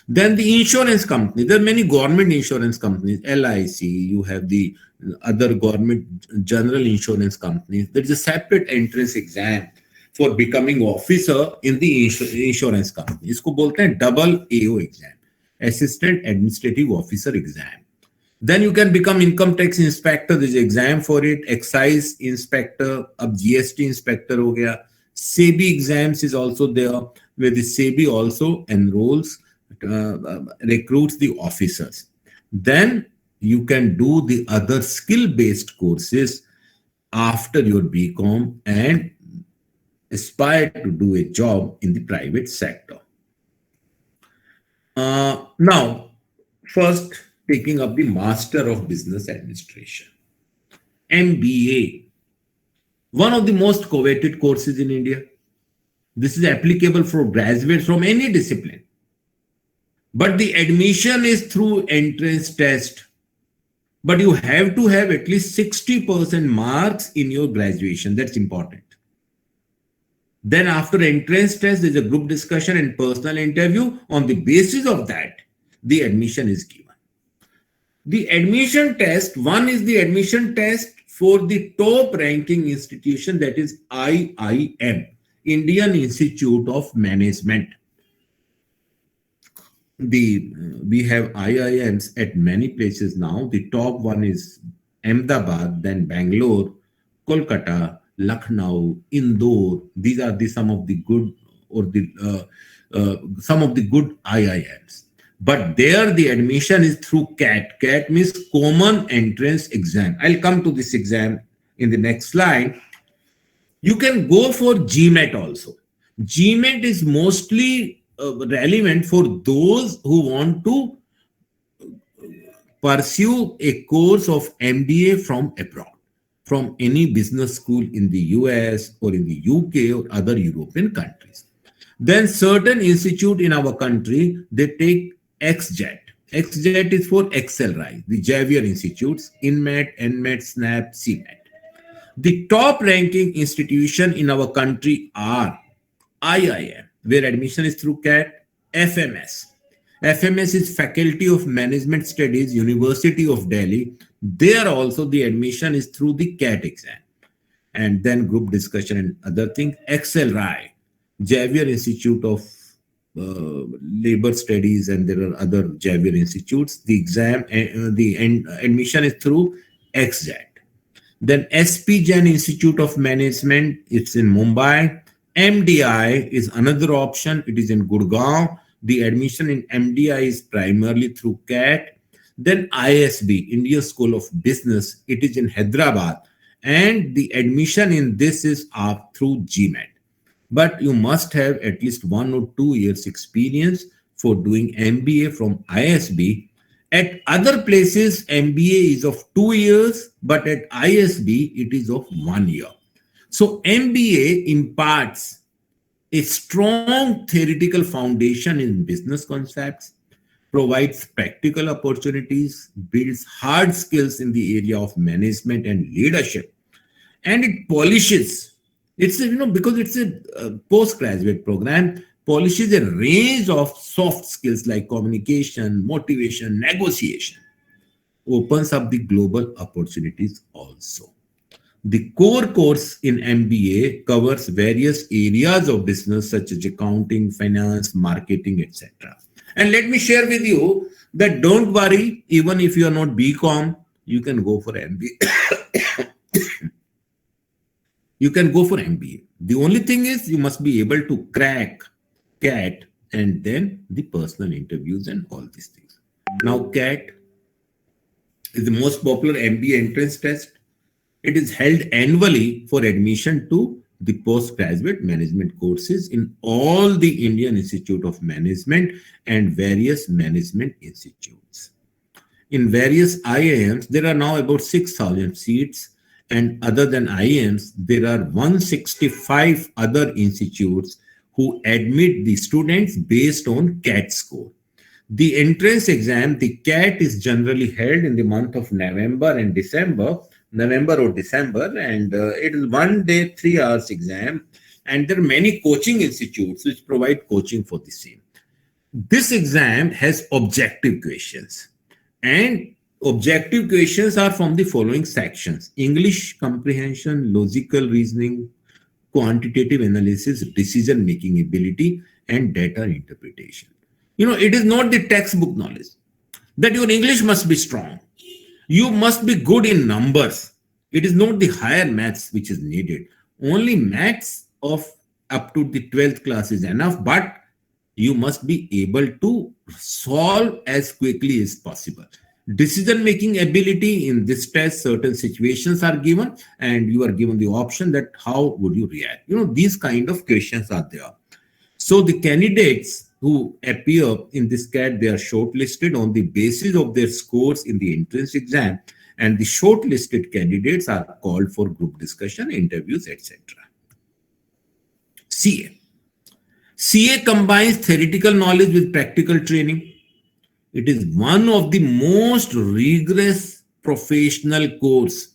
Then the insurance company, there are many government insurance companies, LIC, you have the other government general insurance companies. There is a separate entrance exam for becoming officer in the insurance company. इसको बोलते हैं double AO exam, Assistant Administrative Officer exam. Then you can become income tax inspector. There's an exam for it. Excise inspector, अब GST inspector हो गया. SEBI exams is also there, where the SEBI also enrolls, recruits the officers. Then you can do the other skill-based courses after your BCom and aspire to do a job in the private sector. Now, first taking up the Master of Business Administration, MBA, one of the most coveted courses in India. This is applicable for graduates from any discipline. But the admission is through entrance test. But you have to have at least 60% marks in your graduation. That's important. Then after entrance test, there's a group discussion and personal interview. On the basis of that, the admission is given. The admission test, one is the admission test for the top ranking institution, that is IIM, Indian Institute of Management. We have IIMs at many places now. The top one is Ahmedabad, then Bangalore, Kolkata, Lucknow, Indore. These are some of the good IIMs. But there the admission is through CAT. CAT means Common Entrance Exam. I'll come to this exam in the next slide. You can go for GMAT also. GMAT is mostly relevant for those who want to pursue a course of MBA from abroad, from any business school in the US or in the UK or other European countries. Then certain institute in our country, they take XJET. XJET is for XLRI, the Xavier Institutes, INMAT, NMAT, SNAP, CMAT. The top ranking institution in our country are IIM, where admission is through CAT, FMS. FMS is Faculty of Management Studies, University of Delhi. There also the admission is through the CAT exam. And then group discussion and other things. XLRI, Xavier Institute of Labor Studies, and there are other Xavier Institutes. The exam, admission is through XJET. Then SPGen Institute of Management, it's in Mumbai. MDI is another option. It is in Gurgaon. The admission in MDI is primarily through CAT. Then ISB, India School of Business, it is in Hyderabad. And the admission in this is through GMAT. But you must have at least 1 or 2 years experience for doing MBA from ISB. At other places, MBA is of 2 years, but at ISB, it is of 1 year. So MBA imparts a strong theoretical foundation in business concepts, provides practical opportunities, builds hard skills in the area of management and leadership, and it polishes. It's because it's a postgraduate program, polishes a range of soft skills like communication, motivation, negotiation, opens up the global opportunities also. The core course in MBA covers various areas of business such as accounting, finance, marketing, etc. And let me share with you that don't worry, even if you are not BCom, you can go for MBA. You can go for MBA. The only thing is you must be able to crack CAT and then the personal interviews and all these things. Now, CAT is the most popular MBA entrance test. It is held annually for admission to the postgraduate management courses in all the Indian Institute of Management and various management institutes. In various IIMs, there are now about 6,000 seats, and other than IIMs, there are 165 other institutes who admit the students based on CAT score. The entrance exam, the CAT, is generally held in the month of November or December, and it is 1 day, 3 hours exam. And there are many coaching institutes which provide coaching for the same. This exam has objective questions, and objective questions are from the following sections: English comprehension, logical reasoning, quantitative analysis, decision-making ability, and data interpretation. It is not the textbook knowledge. That your English must be strong. You must be good in numbers. It is not the higher maths which is needed. Only maths of up to the 12th class is enough, but you must be able to solve as quickly as possible. Decision making ability in this test, certain situations are given and you are given the option that how would you react. These kind of questions are there. So the candidates who appear in this CAT, they are shortlisted on the basis of their scores in the entrance exam, and the shortlisted candidates are called for group discussion, interviews, etc. CA. CA combines theoretical knowledge with practical training. It is one of the most rigorous professional course.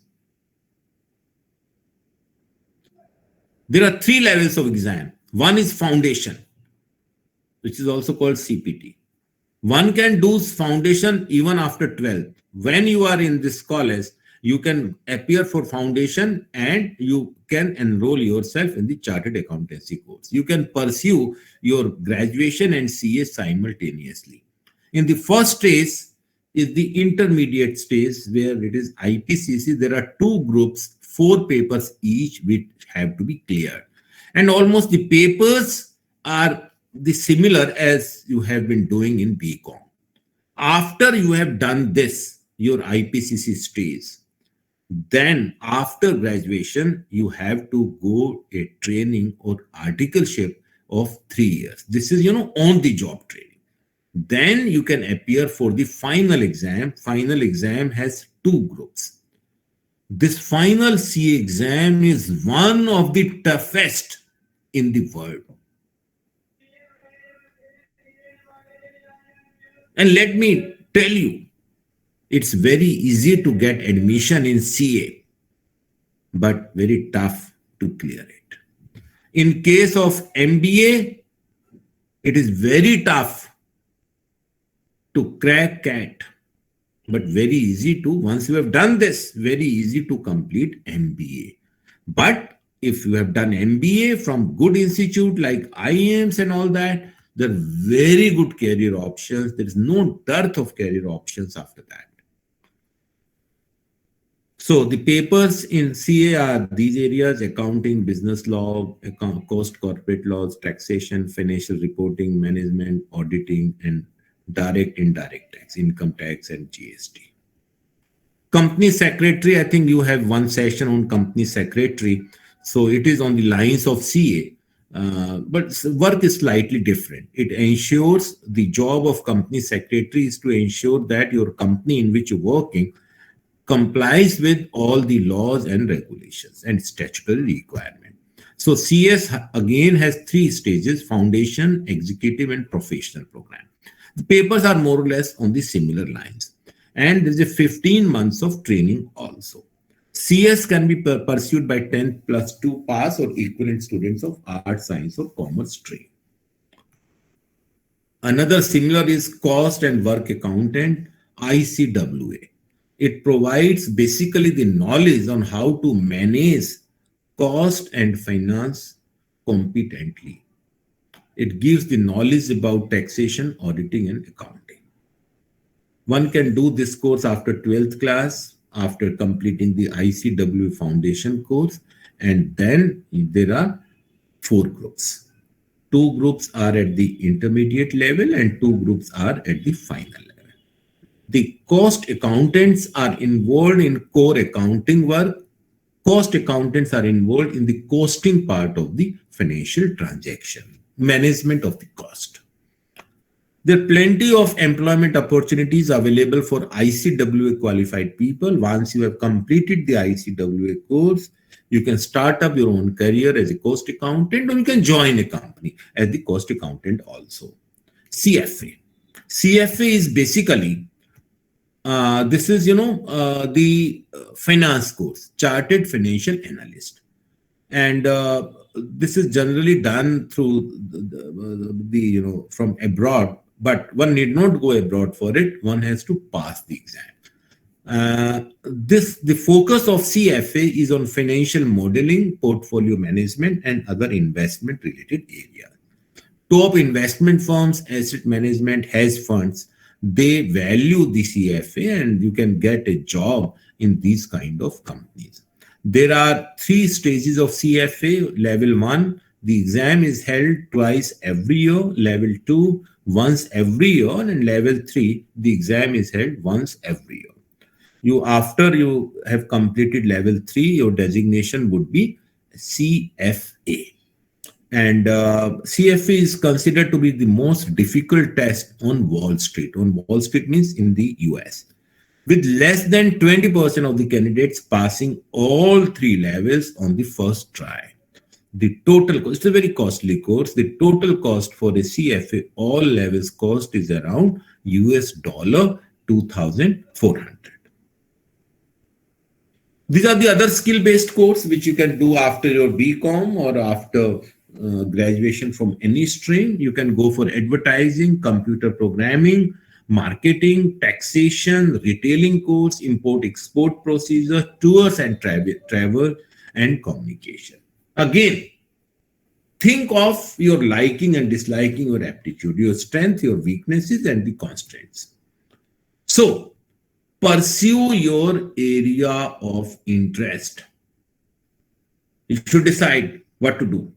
There are 3 levels of exam. One is foundation, which is also called CPT. One can do foundation even after 12th. When you are in this college, you can appear for foundation and you can enroll yourself in the chartered accountancy course. You can pursue your graduation and CA simultaneously. In the first stage is the intermediate stage where it is IPCC. There are 2 groups, 4 papers each which have to be cleared. And almost the papers are the similar as you have been doing in BCom. After you have done this, your IPCC stage, then after graduation, you have to go a training or articleship of 3 years. This is, on the job training. Then you can appear for the final exam. Final exam has 2 groups. This final CA exam is one of the toughest in the world. And let me tell you, it's very easy to get admission in CA, but very tough to clear it. In case of MBA, it is very tough to crack CAT, but very easy to, once you have done this, very easy to complete MBA. But if you have done MBA from good institute like IIMs and all that, there are very good career options. There is no dearth of career options after that. So the papers in CA are these areas: accounting, business law, cost corporate laws, taxation, financial reporting, management, auditing, and direct, indirect tax, income tax, and GST. Company secretary, I think you have one session on company secretary. So it is on the lines of CA, but work is slightly different. It ensures, the job of company secretary is to ensure that your company in which you're working complies with all the laws and regulations and statutory requirement. So CS again has 3 stages: foundation, executive, and professional program. The papers are more or less on the similar lines. And there's a 15 months of training also. CS can be pursued by 10 plus 2 pass or equivalent students of art, science, or commerce stream. Another similar is cost and work accountant, ICWA. It provides basically the knowledge on how to manage cost and finance competently. It gives the knowledge about taxation, auditing, and accounting. One can do this course after 12th class, after completing the ICWA foundation course, and then there are 4 groups. 2 groups are at the intermediate level and 2 groups are at the final level. The cost accountants are involved in core accounting work. Cost accountants are involved in the costing part of the financial transaction, management of the cost. There are plenty of employment opportunities available for ICWA qualified people. Once you have completed the ICWA course, you can start up your own career as a cost accountant, or you can join a company as the cost accountant also. CFA. CFA is basically, this is, the finance course, Chartered Financial Analyst. And this is generally done through the from abroad, but one need not go abroad for it. One has to pass the exam. The focus of CFA is on financial modeling, portfolio management, and other investment related areas. Top investment firms, asset management, hedge funds, they value the CFA, and you can get a job in these kind of companies. There are 3 stages of CFA: level 1, The exam is held twice every year. Level 2 once every year, and level 3 the exam is held once every year. You After you have completed level 3, your designation would be CFA. And CFA is considered to be the most difficult test on Wall Street. On Wall Street means in the US, with less than 20% of the candidates passing all three levels on the first try. The total cost, it's a very costly course. The total cost for a CFA all levels cost is around US dollar 2,400. These are the other skill-based course which you can do after your BCom or after graduation from any stream. You can go for advertising, computer programming, marketing, taxation, retailing course, import-export procedure, tours and travel and communication. Again, think of your liking and disliking, your aptitude, your strength, your weaknesses, and the constraints. So, pursue your area of interest. You should decide what to do,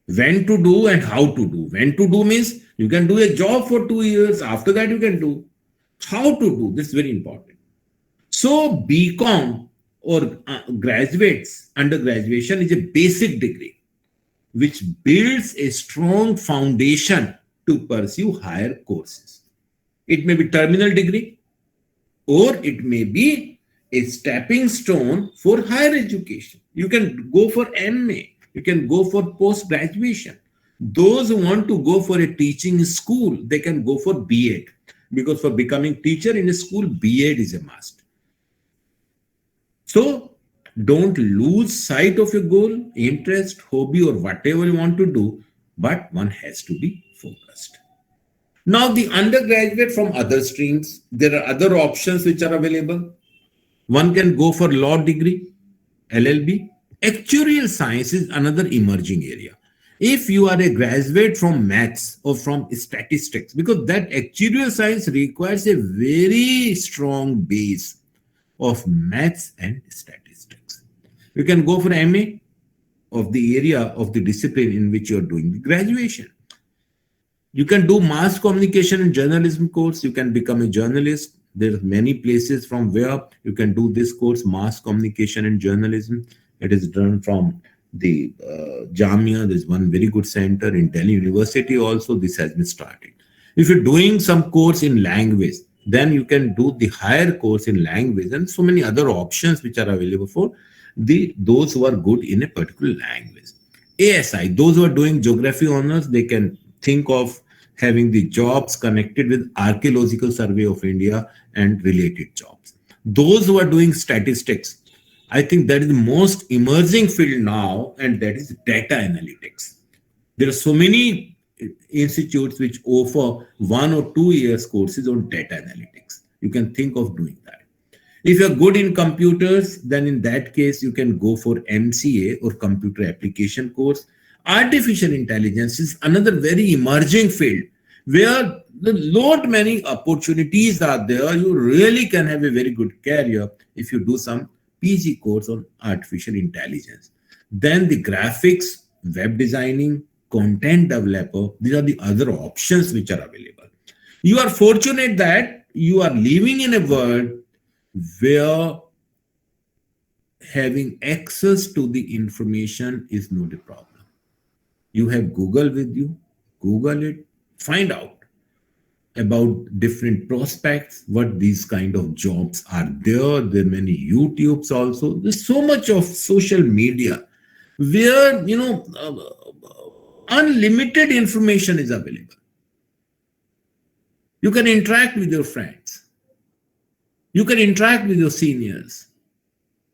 when to do, and how to do. When to do means you can do a job for 2 years. After that, you can do. How to do, this is very important. So, BCom or graduates, undergraduation is a basic degree which builds a strong foundation to pursue higher courses. It may be terminal degree, or it may be a stepping stone for higher education. You can go for MA, you can go for post-graduation. Those who want to go for a teaching school, they can go for B.Ed, because for becoming teacher in a school, B.Ed is a must. So don't lose sight of your goal, interest, hobby, or whatever you want to do, but one has to be focused. Now, the undergraduate from other streams, there are other options which are available. One can go for law degree, LLB. Actuarial science is another emerging area. If you are a graduate from maths or from statistics, because that actuarial science requires a very strong base of maths and statistics. You can go for MA of the area of the discipline in which you are doing the graduation. You can do mass communication and journalism course. You can become a journalist. There are many places from where you can do this course, mass communication and journalism. It is done from the Jamia. There's one very good center in Delhi University also. This has been started. If you're doing some course in language, then you can do the higher course in language, and so many other options which are available for those who are good in a particular language. ASI, those who are doing geography honors, they can think of having the jobs connected with Archaeological Survey of India and related jobs. Those who are doing statistics, I think that is the most emerging field now, and that is data analytics. There are so many institutes which offer 1 or 2 years courses on data analytics. You can think of doing that. If you're good in computers, then in that case, you can go for MCA or computer application course. Artificial intelligence is another very emerging field where the lot many opportunities are there. You really can have a very good career if you do some PG course on artificial intelligence. Then the graphics, web designing, content developer, these are the other options which are available. You are fortunate that you are living in a world where having access to the information is not a problem. You have Google with you, Google it, find out about different prospects, what these kind of jobs are there. There are many YouTubes also. There's so much of social media where, unlimited information is available. You can interact with your friends. You can interact with your seniors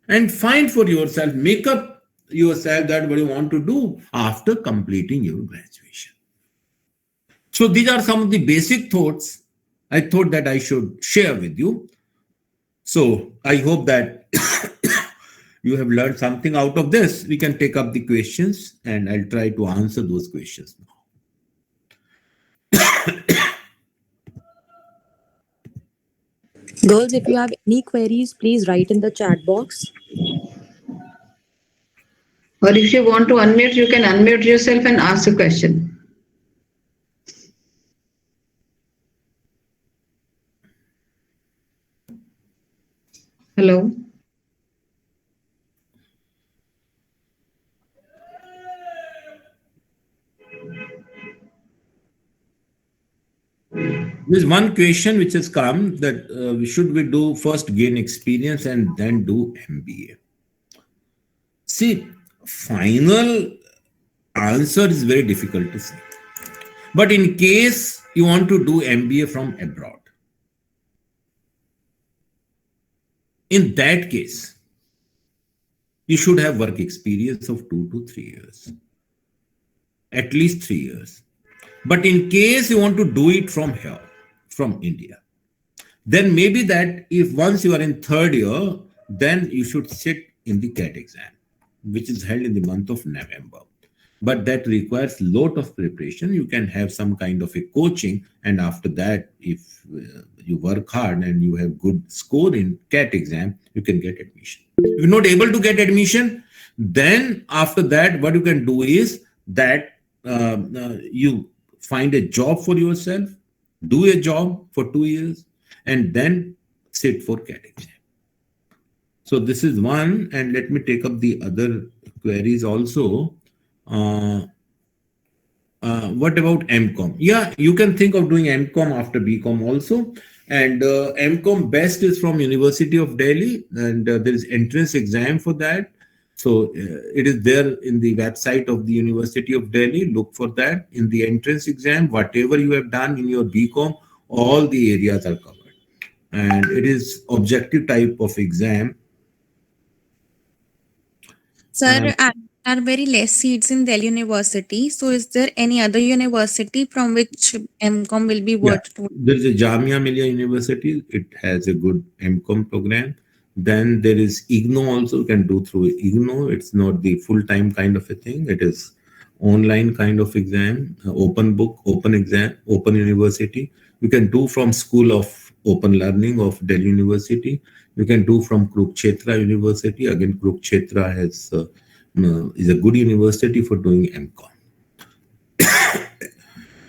and find for yourself, make up yourself that what you want to do after completing your graduation. So these are some of the basic thoughts I thought that I should share with you. So I hope that you have learned something out of this. We can take up the questions and I'll try to answer those questions now. Girls, if you have any queries, please write in the chat box. Or if you want to unmute, you can unmute yourself and ask the question. Hello. There's one question which has come that should we do first gain experience and then do MBA? See, final answer is very difficult to say. But in case you want to do MBA from abroad, in that case, you should have work experience of 2 to 3 years, at least 3 years. But in case you want to do it from here, from India, then maybe that if once you are in third year, then you should sit in the CAT exam, which is held in the month of November. But that requires a lot of preparation. You can have some kind of a coaching, and after that, if you work hard and you have good score in CAT exam, you can get admission. If you're not able to get admission, then after that, what you can do is that you find a job for yourself, do a job for 2 years, and then sit for CAT exam. So this is one, and let me take up the other queries also. What about MCOM? Yeah, you can think of doing MCOM after BCom also. And MCOM best is from University of Delhi, and there is entrance exam for that. So it is there in the website of the University of Delhi. Look for that. In the entrance exam, whatever you have done in your BCom, all the areas are covered. And it is objective type of exam. Sir, are very less seats in Delhi University. So is there any other university from which MCOM will be worth to? There is a Jamia Millia University. It has a good MCOM program. Then there is IGNO also. You can do through IGNO. It's not the full-time kind of a thing. It is online kind of exam, open book, open exam, open university. You can do from School of Open Learning of Delhi University. You can do from Kurukshetra University. Again, Kurukshetra has is a good university for doing MCOM.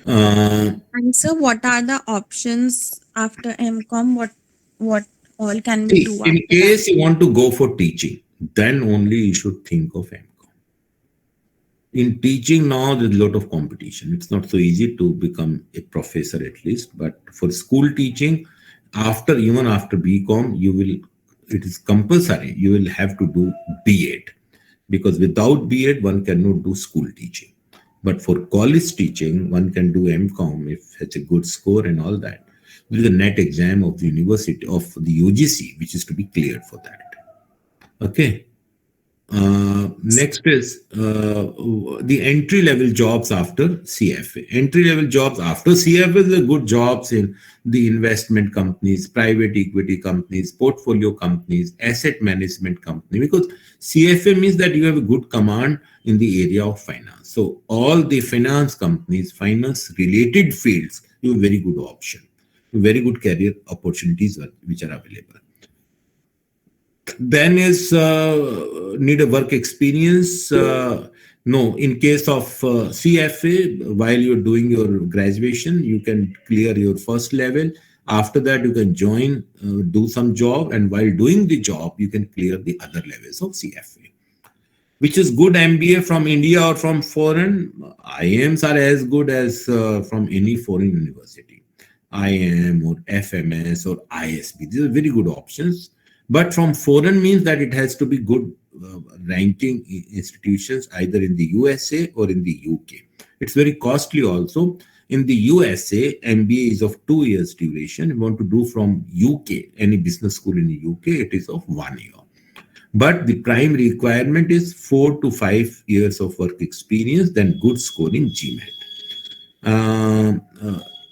And sir, what are the options after MCOM? What all can we do? In case you want to go for teaching, then only you should think of MCOM. In teaching now, there's a lot of competition. It's not so easy to become a professor at least, but for school teaching, even after BCom, it is compulsory. You will have to do B.Ed, because without B.Ed, one cannot do school teaching. But for college teaching, one can do MCOM if it's a good score and all that. There is a net exam of the university, of the UGC, which is to be cleared for that. Okay. Next is the entry-level jobs after CFA. Entry-level jobs after CFA are good jobs in the investment companies, private equity companies, portfolio companies, asset management company, because CFA means that you have a good command in the area of finance. So all the finance companies, finance-related fields, you have a very good option, very good career opportunities which are available. Then is need a work experience. No, in case of CFA, while you're doing your graduation, you can clear your first level. After that, you can join, do some job, and while doing the job, you can clear the other levels of CFA. Which is good MBA from India or from foreign? IIMs are as good as from any foreign university. IIM or FMS or ISB, these are very good options. But from foreign means that it has to be good ranking institutions, either in the USA or in the UK. It's very costly also. In the USA, MBA is of 2 years duration. If you want to do from UK, any business school in the UK, it is of 1 year. But the prime requirement is 4 to 5 years of work experience, then good score in GMAT.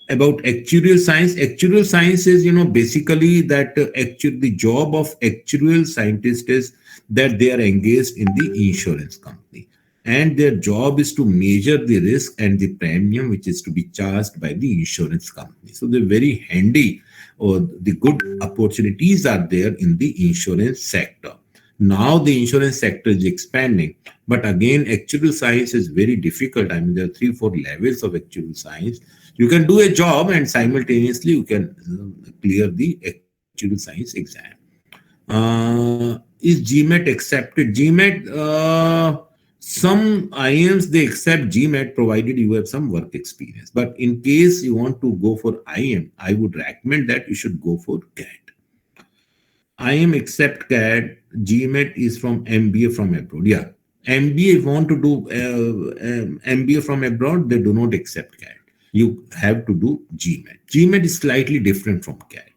About actuarial science. Actuarial science is, basically that the job of actuarial scientist is that they are engaged in the insurance company. And their job is to measure the risk and the premium which is to be charged by the insurance company. So they're very handy, or the good opportunities are there in the insurance sector. Now the insurance sector is expanding, but again, actuarial science is very difficult. I mean, there are 3, 4 levels of actuarial science. You can do a job and simultaneously you can clear the actuarial science exam. Is GMAT accepted? GMAT, some IIMs, they accept GMAT provided you have some work experience. But in case you want to go for IIM, I would recommend that you should go for CAT. IIM accept CAT. GMAT is from MBA from abroad. Yeah. MBA, if you want to do MBA from abroad, they do not accept CAT. You have to do GMAT. GMAT is slightly different from CAT.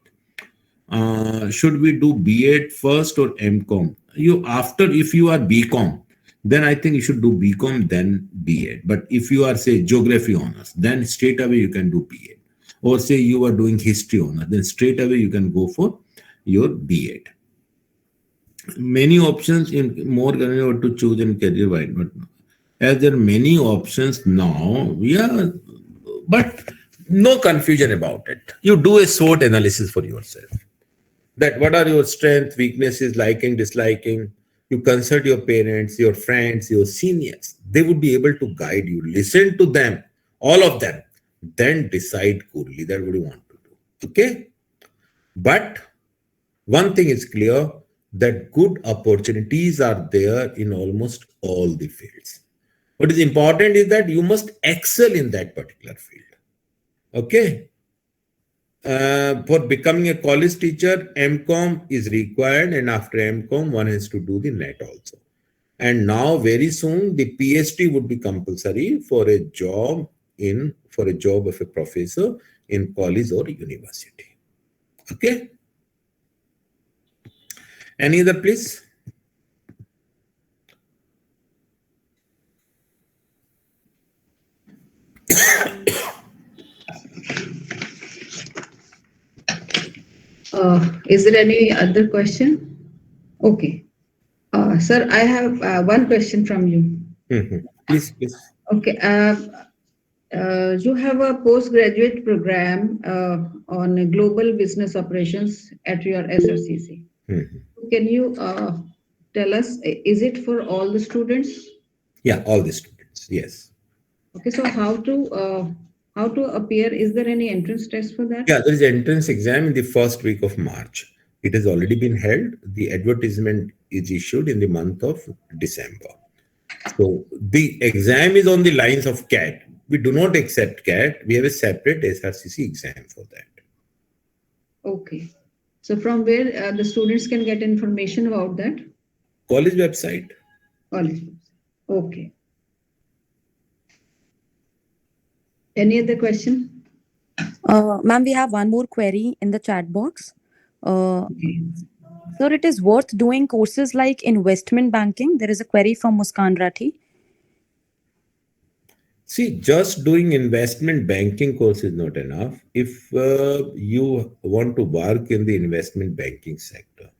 Should we do B.Ed first or M.Com? If you are B.Com, then I think you should do B.Com, then B.Ed. But if you are, say, geography honors, then straight away you can do B.Ed. Or say you are doing history honors, then straight away you can go for your B.Ed. Many options in more to choose in career wide, but as there are many options now, yeah, but no confusion about it. You do a SWOT analysis for yourself. That what are your strengths, weaknesses, liking, disliking. You consult your parents, your friends, your seniors. They would be able to guide you. Listen to them, all of them. Then decide coolly that what you want to do. Okay? But one thing is clear, that good opportunities are there in almost all the fields. What is important is that you must excel in that particular field. Okay? For becoming a college teacher, MCOM is required, and after MCOM, one has to do the NET also. And now, very soon, the PhD would be compulsory for a job of a professor in college or university. Okay. Any other, please? Is there any other question? Okay. Sir, I have one question from you. Please. Okay. You have a postgraduate program on global business operations at your SRCC. Can you tell us, is it for all the students? Yeah, all the students. Yes. Okay. So how to appear? Is there any entrance test for that? Yeah, there is an entrance exam in the first week of March. It has already been held. The advertisement is issued in the month of December. So the exam is on the lines of CAT. We do not accept CAT. We have a separate SRCC exam for that. Okay. So from where the students can get information about that? College website. College website. Okay. Any other question? Ma'am, we have one more query in the chat box. Okay. Sir, it is worth doing courses like investment banking. There is a query from Muskan Rathi. See, just doing investment banking course is not enough. If you want to work in the investment banking sector,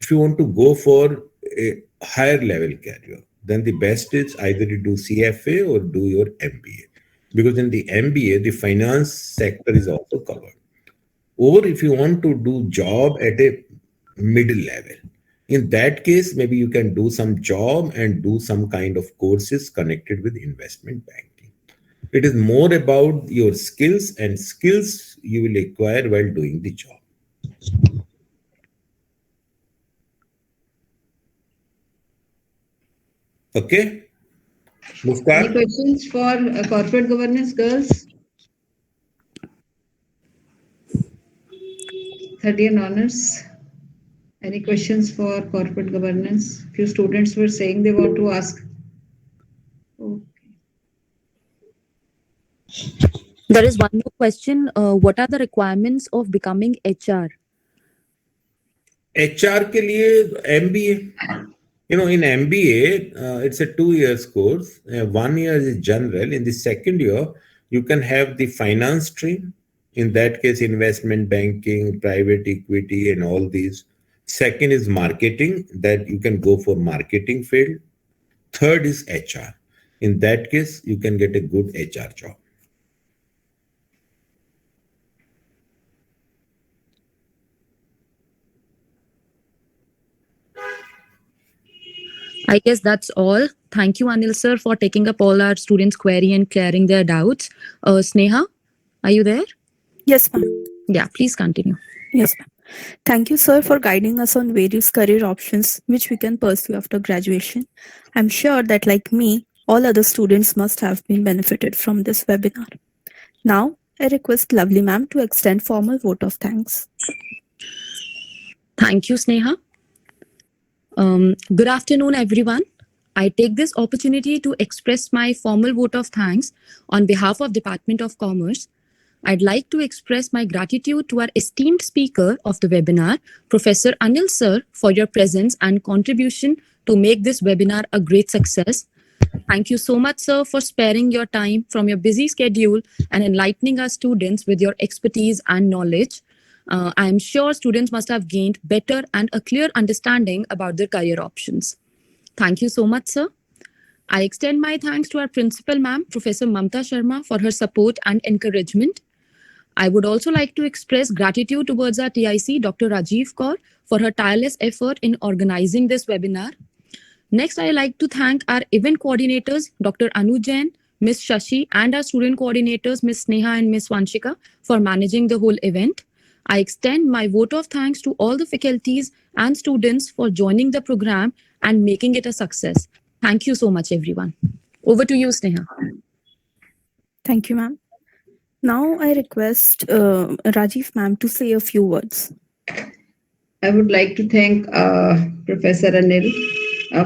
if you want to go for a higher level career, then the best is either to do CFA or do your MBA. Because in the MBA, the finance sector is also covered. Or if you want to do job at a middle level, in that case, maybe you can do some job and do some kind of courses connected with investment banking. It is more about your skills, and skills you will acquire while doing the job. Okay? Muskan? Any questions for corporate governance, girls? Third year honors. Any questions for corporate governance? Few students were saying they want to ask. Okay. There is one more question. What are the requirements of becoming HR? HR के लिए MBA. You know, in MBA, it's a 2 years course. 1 year is general. In the second year, you can have the finance stream. In that case, investment banking, private equity, and all these. Second is marketing, that you can go for marketing field. Third is HR. In that case, you can get a good HR job. I guess that's all. Thank you, Anil sir, for taking up all our students' query and clearing their doubts. Sneha, are you there? Yes, ma'am. Yeah, please continue. Yes, ma'am. Thank you, sir, for guiding us on various career options which we can pursue after graduation. I'm sure that, like me, all other students must have been benefited from this webinar. Now, I request lovely ma'am to extend formal vote of thanks. Thank you, Sneha. Good afternoon, everyone. I take this opportunity to express my formal vote of thanks on behalf of Department of Commerce. I'd like to express my gratitude to our esteemed speaker of the webinar, Professor Anil sir, for your presence and contribution to make this webinar a great success. Thank you so much, sir, for sparing your time from your busy schedule and enlightening our students with your expertise and knowledge. I am sure students must have gained better and a clear understanding about their career options. Thank you so much, sir. I extend my thanks to our principal, ma'am, Professor Mamta Sharma, for her support and encouragement. I would also like to express gratitude towards our TIC, Dr. Rajiv Kaur, for her tireless effort in organizing this webinar. Next, I like to thank our event coordinators, Dr. Anu Jain, Ms. Shashi, and our student coordinators, Ms. Sneha and Ms. Vanshika, for managing the whole event. I extend my vote of thanks to all the faculties and students for joining the program and making it a success. Thank you so much, everyone. Over to you, Sneha. Thank you, ma'am. Now, I request Rajiv ma'am to say a few words. I would like to thank Professor Anil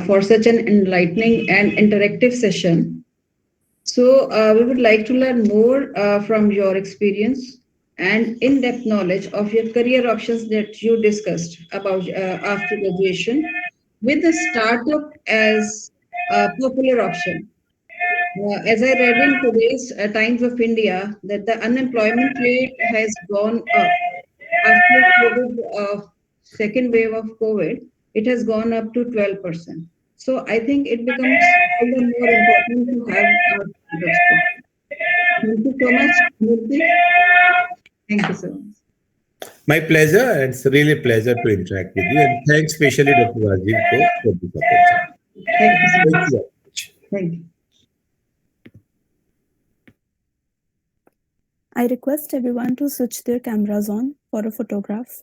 for such an enlightening and interactive session. So we would like to learn more from your experience and in-depth knowledge of your career options that you discussed about after graduation, with the startup as a popular option. As I read in today's Times of India, that the unemployment rate has gone up after COVID, second wave of COVID. It has gone up to 12%. So I think it becomes all the more important to have our startups. Thank you so much, Murthy. Thank you so much. My pleasure. It's really a pleasure to interact with you. And thanks especially Dr. Rajiv for this opportunity. Thank you so Thank much. you very much. Thank you. I request everyone to switch their cameras on for a photograph.